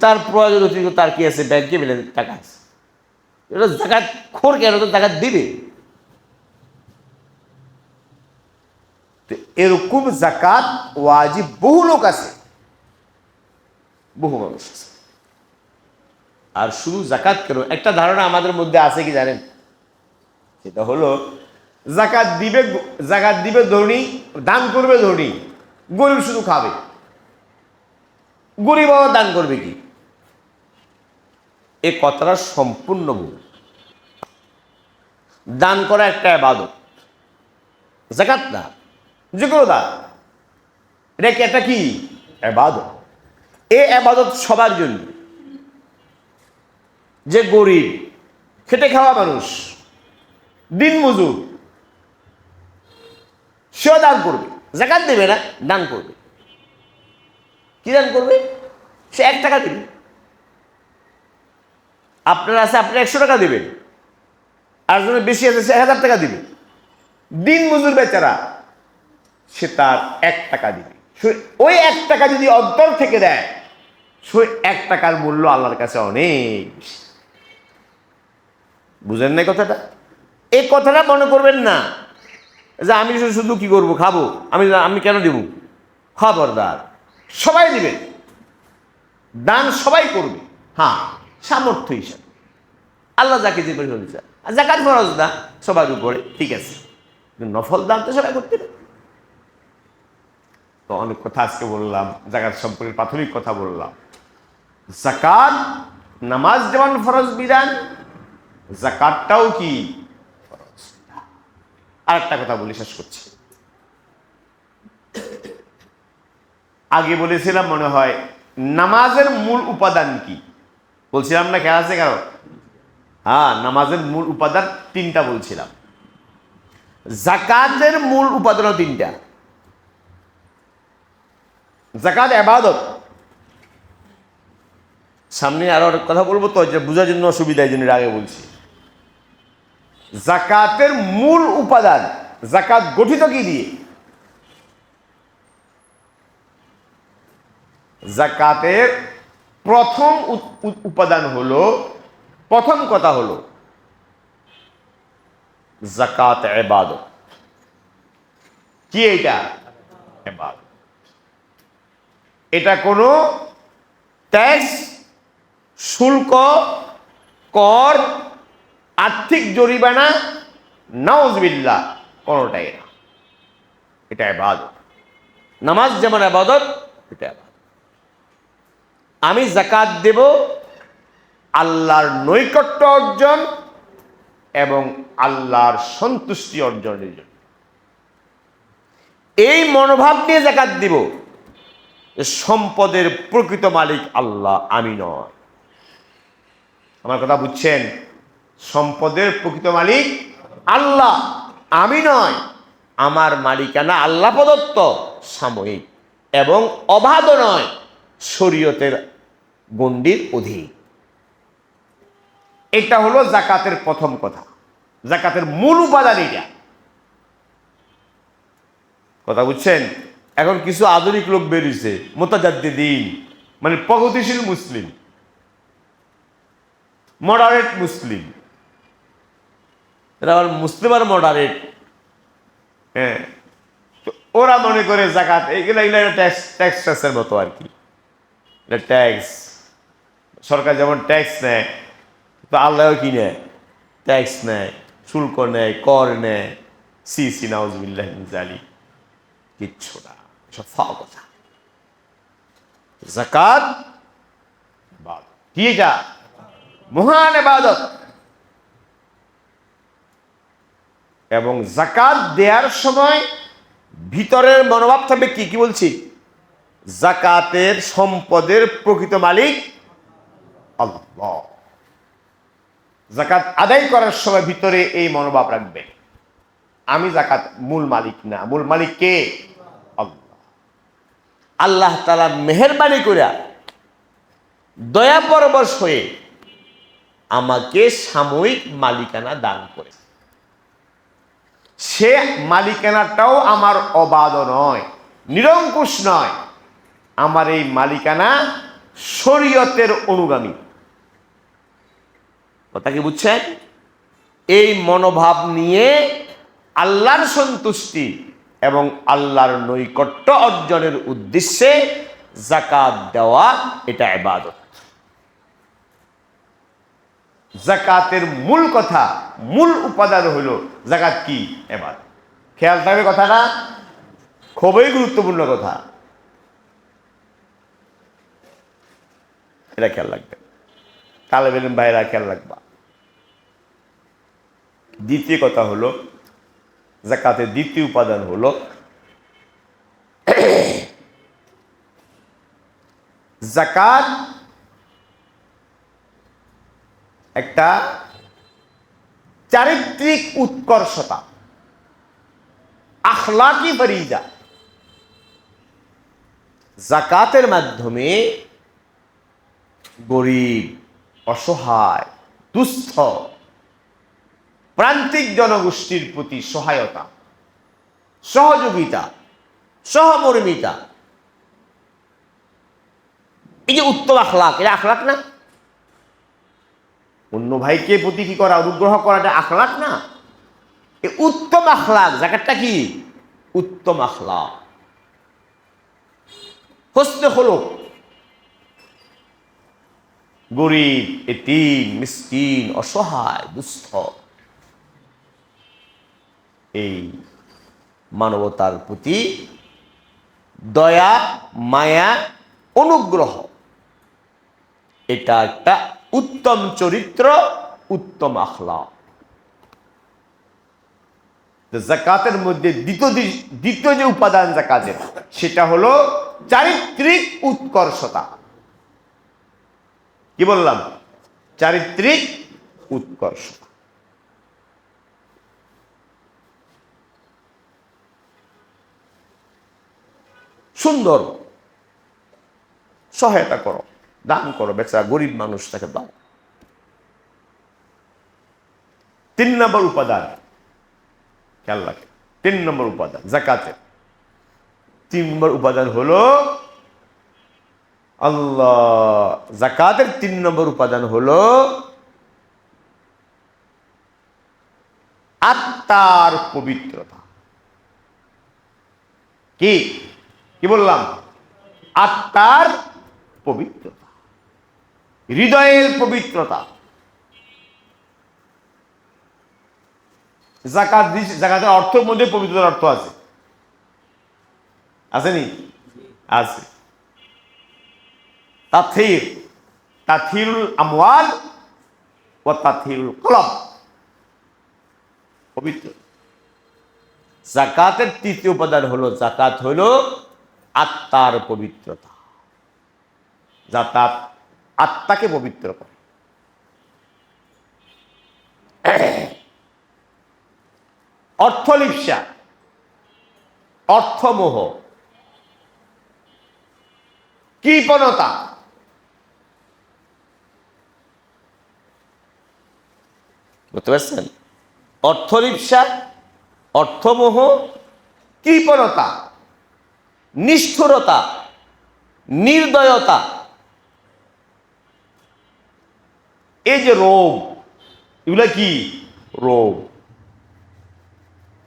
তার প্রয়োজন অতিরিক্ত তার কি আছে, ব্যাংকে ব্যালেন্স টাকা আছে, এটা জাকাত খোর কেন, তো জাকাত দিবে। এরকম জাকাত ওয়াজিব বহু লোক আছে, বহু মানুষ আছে। আর শুধু জাকাত কেন, একটা ধারণা আমাদের মধ্যে আছে কি জানেন, সেটা হলো জাকাত দিবে ধনী, দান করবে ধনী, গরিব শুধু খাবে। গরিব আবার দান করবে কি? এ কথাটা সম্পূর্ণ ভুল। দান করা একটা ইবাদত, জাকাত না, যে কোনো দান, এটা কি একটা কি ইবাদত। এই ইবাদত সবার জন্য। যে গরিব, খেটে খাওয়া মানুষ, দিন মজুর, সেও দান করবে, জাকাত দেবে না, দান করবে। কি দান করবে? সে 1 টাকা দেবে। আপনার আছে, আপনি 100 টাকা দেবেন, আর জন্য বেশি আছে সে 1000 টাকা দিবে। দিন মজুর বেচারা, সে তার 1 টাকা দিবে। ওই 1 টাকা যদি অন্তর থেকে দেয়, সেই 1 টাকার মূল্য আল্লাহর কাছে অনেক। বুঝেন না কথাটা? এই কথাটা মনে করবেন না যে আমি শুধু কি করব, খাবো, আমি কেন দেব। খবরদার, সবাই দিবে, দান সবাই করবে, হ্যাঁ সামর্থ্য হিসাবে। আল্লাহ যাকে যে পরিমাণ চায়, আর জাকাত ফরজ না সবার উপরে, ঠিক আছে, নফল দান তো সবাই করতে পারে। তো অনেক কথা আজকে বললাম, জাকাত সম্পর্কে প্রাথমিক কথা বললাম। জাকাত, নামাজ যেমন ফরজ বিধান, জাকাতটাও কি ফরজ। আর একটা কথা বলি, শেষ করছি। আগে বলেছিলাম মনে হয়, নামাজের মূল উপাদান কি বলছিলাম না, খেয়াল আছে কারো? হ্যাঁ, নামাজের মূল উপাদান 3টা বলছিলাম। জাকাতের মূল উপাদানও 3টা। জাকাত ইবাদত, সামনে আরো অনেক কথা বলবো, তো যে বোঝার জন্য অসুবিধা, এই জন্য আগে বলছি। জাকাতের মূল উপাদান, জাকাত গঠিত কি দিয়ে? জাকাতের প্রথম উপাদান হলো, প্রথম কথা হলো জাকাত ইবাদত। কি এটা? ইবাদত। এটা কোনো ট্যাক্স, শুল্ক, কর, আর্থিক জরিমানা, নাউজুবিল্লাহ, কোনোটাই না। এটা ইবাদত। নামাজ যেমন ইবাদত, এটা ইবাদত। আমি জাকাত দেব আল্লাহর নৈকট্য অর্জন এবং আল্লাহর সন্তুষ্টি অর্জনের জন্য। এই মনোভাব নিয়ে জাকাত দিব। সম্পদের প্রকৃত মালিক আল্লাহ, আমি নয়। আমার কথা বুঝছেন? সম্পদের প্রকৃত মালিক আল্লাহ, আমি নয়। আমার মালিকানা আল্লাহ প্রদত্ত, সাময়িক এবং অবাধ নয়, শরীয়তের গণ্ডির অধীন। এটা হলো জাকাতের প্রথম কথা। জাকাতের মূল উপাদান এটা। কথা বুঝছেন? এখন কিছু আধুনিক লোক বেরিয়েছে, মুতাজাদ্দিদিন, মানে প্রগতিশীল মুসলিম, মডারেট মুসলিম। এরা আবার মুসলিম আর মডারেট। হ্যাঁ, ওরা মনে করে জাকাত এগুলো ট্যাক্সের মতো আর কি। এটা ট্যাক্স, সরকার যেমন ট্যাক্স নেয়, তো আল্লাহও কি নেয়? ট্যাক্স নেয়, শুল্ক নেয়, কর নেয়। সি সি নাউজুবিল্লাহ মিন যালিক, কিচ্ছু না, সব ফাও কথা। যাকাত ইবাদত, কি এটা? মহান ইবাদত। এবং যাকাত দেওয়ার সময় ভিতরের মনোভাব থাকবে কি? কি বলছি? যাকাতের সম্পদের প্রকৃত মালিক আল্লাহ। যাকাত আদায় করার সময় ভিতরে এই মনোভাব রাখবেন, আমি যাকাত মূল মালিক না, মূল মালিক কে? আল্লাহ। আল্লাহ তাআলা মেহেরবানি করে দয়া পরবশ হয়ে আমাকে সাময়িক মালিকানা দান করে। সে মালিকানাটাও আমার অবাধ নয়, নিরঙ্কুশ নয়। আমার এই মালিকানা শরীয়তের অনুগামী। কথা কি বুঝছেন? এই মনোভাব নিয়ে আল্লাহর সন্তুষ্টি এবং আল্লাহর নৈকট্য অর্জনের উদ্দেশ্যে যাকাত দেওয়া, এটা ইবাদত। যাকাতের মূল কথা, মূল উপাদান হলো যাকাত কি? ইবাদত। খেয়াল থাকবে কথাটা, খুবই গুরুত্বপূর্ণ কথা, এটা খেয়াল রাখবে। তালেব ইলম ভাইরা খেয়াল রাখবা। দ্বিতীয় কথা হলো, যাকাতের দ্বিতীয় উপাদান হলো যাকাত একটা চারিত্রিক উৎকর্ষতা, আখলাকি ফরিজা। যাকাতের মাধ্যমে গরিব, অসহায়, দুস্থ, প্রান্তিক জনগোষ্ঠীর প্রতি সহায়তা, সহযোগিতা, সহমর্মিতা, এই যে উত্তম আখলাক, এটা আখলাক না? অন্য ভাইকে প্রতি কি করা, অনুগ্রহ করাটা আখলাক না? এই উত্তম আখলাক। যাকাতটা কি? উত্তম আখলাক, হোসনে খুলুক। গরিব, এতিম, মিসকিন, অসহায়, দুস্থ, এই মানবতার প্রতি দয়া, মায়া, অনুগ্রহ, এটা একটা উত্তম চরিত্র, উত্তম আখলাক। যাকাতের মধ্যে দ্বিতীয় যে উপাদান যাকাতের, সেটা হলো চারিত্রিক উৎকর্ষতা। কি বললাম? চারিত্রিক উৎকর্ষতা। সুন্দর সহায়তা করো, দান করো, বেচারা গরিব মানুষ, তাকে দাও। 3 নম্বর উপাদান, খেয়াল রাখে, 3 নম্বর উপাদান যাকাতের 3 নম্বর উপাদান হলো আল্লাহ। যাকাতের 3 নম্বর উপাদান হলো আত্মার পবিত্রতা। কি কি বললাম? আত্মার পবিত্রতা, হৃদয়ের পবিত্রতা। যাকাতের অর্থের মধ্যে পবিত্রতার অর্থ আছে, আসেনি? আছে। তাথহিরুল আমওয়াল ওয়া তাথহিরুল কলব, পবিত্র। যাকাতের 3য় উপাদান হলো, যাকাত হলো আত্মার পবিত্রতা। যাকাত আত্মাকে পবিত্র করে। অর্থলিপ্সা, অর্থমোহ, কৃপণতা, বুঝতে পারছেন? অর্থলিপ্সা, অর্থমোহ, কৃপণতা, নিষ্ঠুরতা, নির্দয়তা, এই যে রোগ, এগুলা কি রোগ?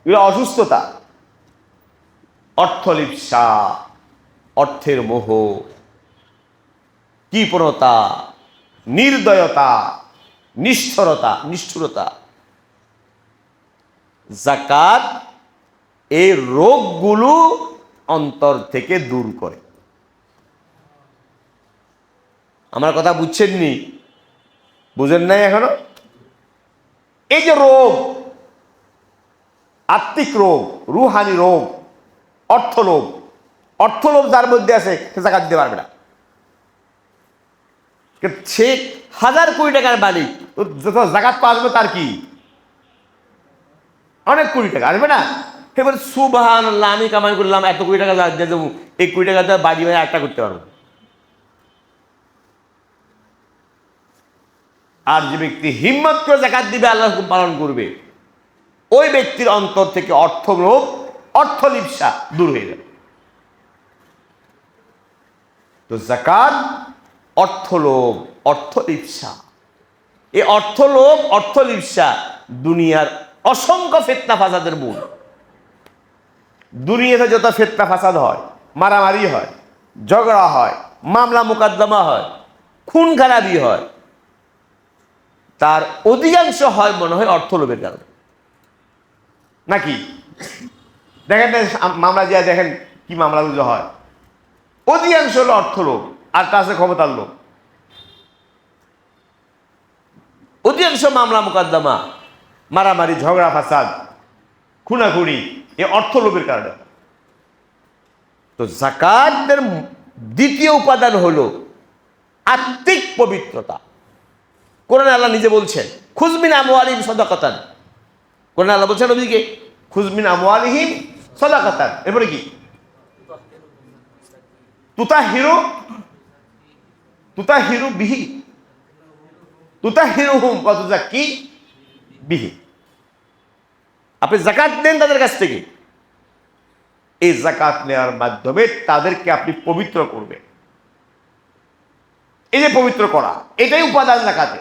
এগুলো অসুস্থতা। অর্থলিপ্সা, অর্থের মোহ, কৃপণতা, নির্দয়তা, নিষ্ঠুরতা। যাকাত এই রোগগুলো অন্তর থেকে দূর করে। আমার কথা বুঝছেননি? বুঝেন নাই এখনো? এই যে রোগ, আত্মিক রোগ, রুহানি রোগ, অর্থলোভ, অর্থলোভ যার মধ্যে আছে সে জাকাত দিতে পারবে না। সে 1000 কোটি টাকার মালিক, যত জাকাত পাওয়া তার কি অনেক কোটি টাকা আসবে না? এবার সুবহানাল্লাহ, আমি কামাই করলাম এত কোটি টাকা দিয়ে দেবো, এই কোটি টাকা দিয়ে বাড়ি বাড়ি একটা করতে পারবো। আর যে ব্যক্তি হিম্মত করে জাকাত দিবে, আল্লাহর হুকুম পালন করবে, ওই ব্যক্তির অন্তর থেকে অর্থলোভ, অর্থলিপ্সা দূর হয়ে যাবে। তো জাকাত অর্থলোভ, অর্থলিপ্সা, এই অর্থলোভ, অর্থলিপ্সা দুনিয়ার অসংখ্য ফিতনা ফাসাদের মূল। দুনিয়াতে যত ফিতনা ফাসাদ হয়, মারামারি হয়, ঝগড়া হয়, মামলা মোকদ্দমা হয়, খুন খারাপি হয়, তার অধিকাংশ হয় মনে হয় অর্থলোভের কারণে। নাকি দেখেন মামলা যা দেখেন কি মামলাগুলো হয়, অধিকাংশ হলো অর্থলোভ আর তার আছে ক্ষমতার লোভ। অধিকাংশ মামলা মোকদ্দমা, মারামারি, ঝগড়া ফাসাদ, খুনাখুনি এ অর্থলোভের কারণে। তো যাকাতের দ্বিতীয় উপাদান হলো আত্মিক পবিত্রতা। কোরআনে আল্লাহ নিজে বলছেন, খুজমিন আমওয়ালিহিম সাদাকাতান। কোরআনে আল্লাহ বলছেন নবীকে, খুজমিন আমওয়ালিহিম সাদাকাতান। এরপরে কি? তুতাহিরু বিহি, তুতাহিরুহুম ওয়া তুযাক্কি বিহি। আপনি যাকাত দেন তাদের কাছ থেকে, এই যাকাত নেওয়ার মাধ্যমে তাদেরকে আপনি পবিত্র করবেন। এই যে পবিত্র করা, এটাই উপাদান যাকাতে।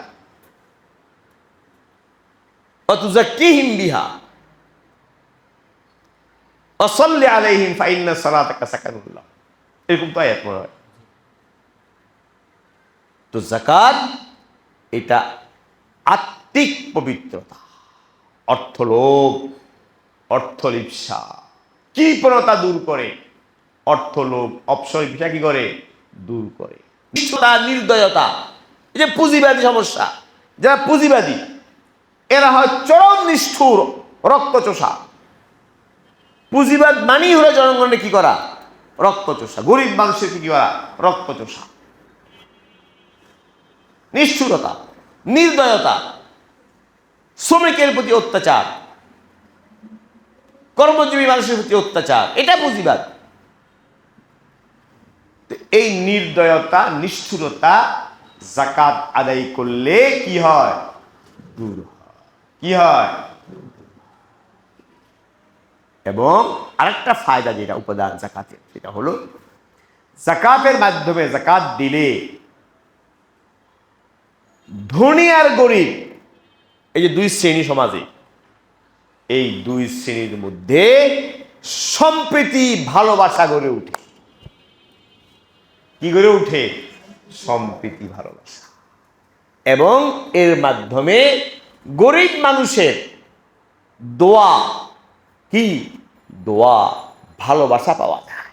ওয়া তুযাক্কিহিম বিহা ওয়া সাল্লি আলাইহিম ফা ইন্না সালাতাকা সাকানুল লাহুম। এরকম তো আয়াত মনে হয়। তো যাকাত এটা আত্মিক পবিত্রতা, অর্থলোভ, অর্থলিপ্সা, কৃপণতা দূর করে, অর্থলোভ, অপসলিপ্সা কি করে? দূর করে। নির্দয়তা, এই যে পুঁজিবাদী সমস্যা, যারা পুঁজিবাদী এরা হয় চরম নিষ্ঠুর, রক্তচোষা। পুঁজিবাদ মানেই হলো জনগণের কি করা? রক্তচোষা। গরিব মানুষের কি করা? রক্তচোষা, নিষ্ঠুরতা, নির্দয়তা, শ্রমিকের প্রতি অত্যাচার, কর্মজীবী মানুষের প্রতি অত্যাচার, এটা পুঁজিবাদ। এই নির্দয়তা, নিষ্ঠুরতা যাকাত আদায় করলে কি হয়? দূর হয়। কি হয়? এবং আরেকটা ফায়দা যেটা উপাদান যাকাতের, সেটা হলো যাকাতের মাধ্যমে, যাকাত দিলে ধনী আর গরিব, এই যে দুই শ্রেণী সমাজে, এই দুই শ্রেণীর মধ্যে সম্প্রীতি, ভালোবাসা গড়ে উঠে। কি গড়ে উঠে? সম্প্রীতি, ভালোবাসা। এবং এর মাধ্যমে গরিব মানুষের দোয়া, কি দোয়া, ভালোবাসা পাওয়া যায়।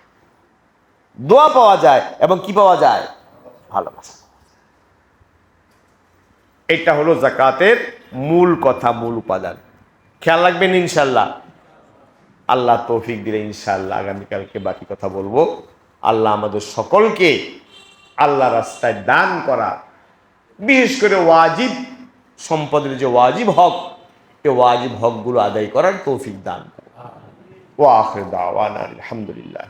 দোয়া পাওয়া যায় এবং কি পাওয়া যায়? ভালোবাসা। এটা হলো যাকাতের মূল কথা, মূল উপাদান। খেয়াল রাখবেন ইনশাল্লাহ। আল্লাহ তৌফিক দিলে ইনশাল্লাহ আগামীকালকে বাকি কথা বলবো। আল্লাহ আমাদের সকলকে আল্লাহ রাস্তায় দান করা, বিশেষ করে ওয়াজিব সম্পদের যে ওয়াজিব হক, এই ওয়াজিব হকগুলো আদায় করার তৌফিক দান করে। ওয়া আখির দাওয়ানা আলহামদুলিল্লাহ।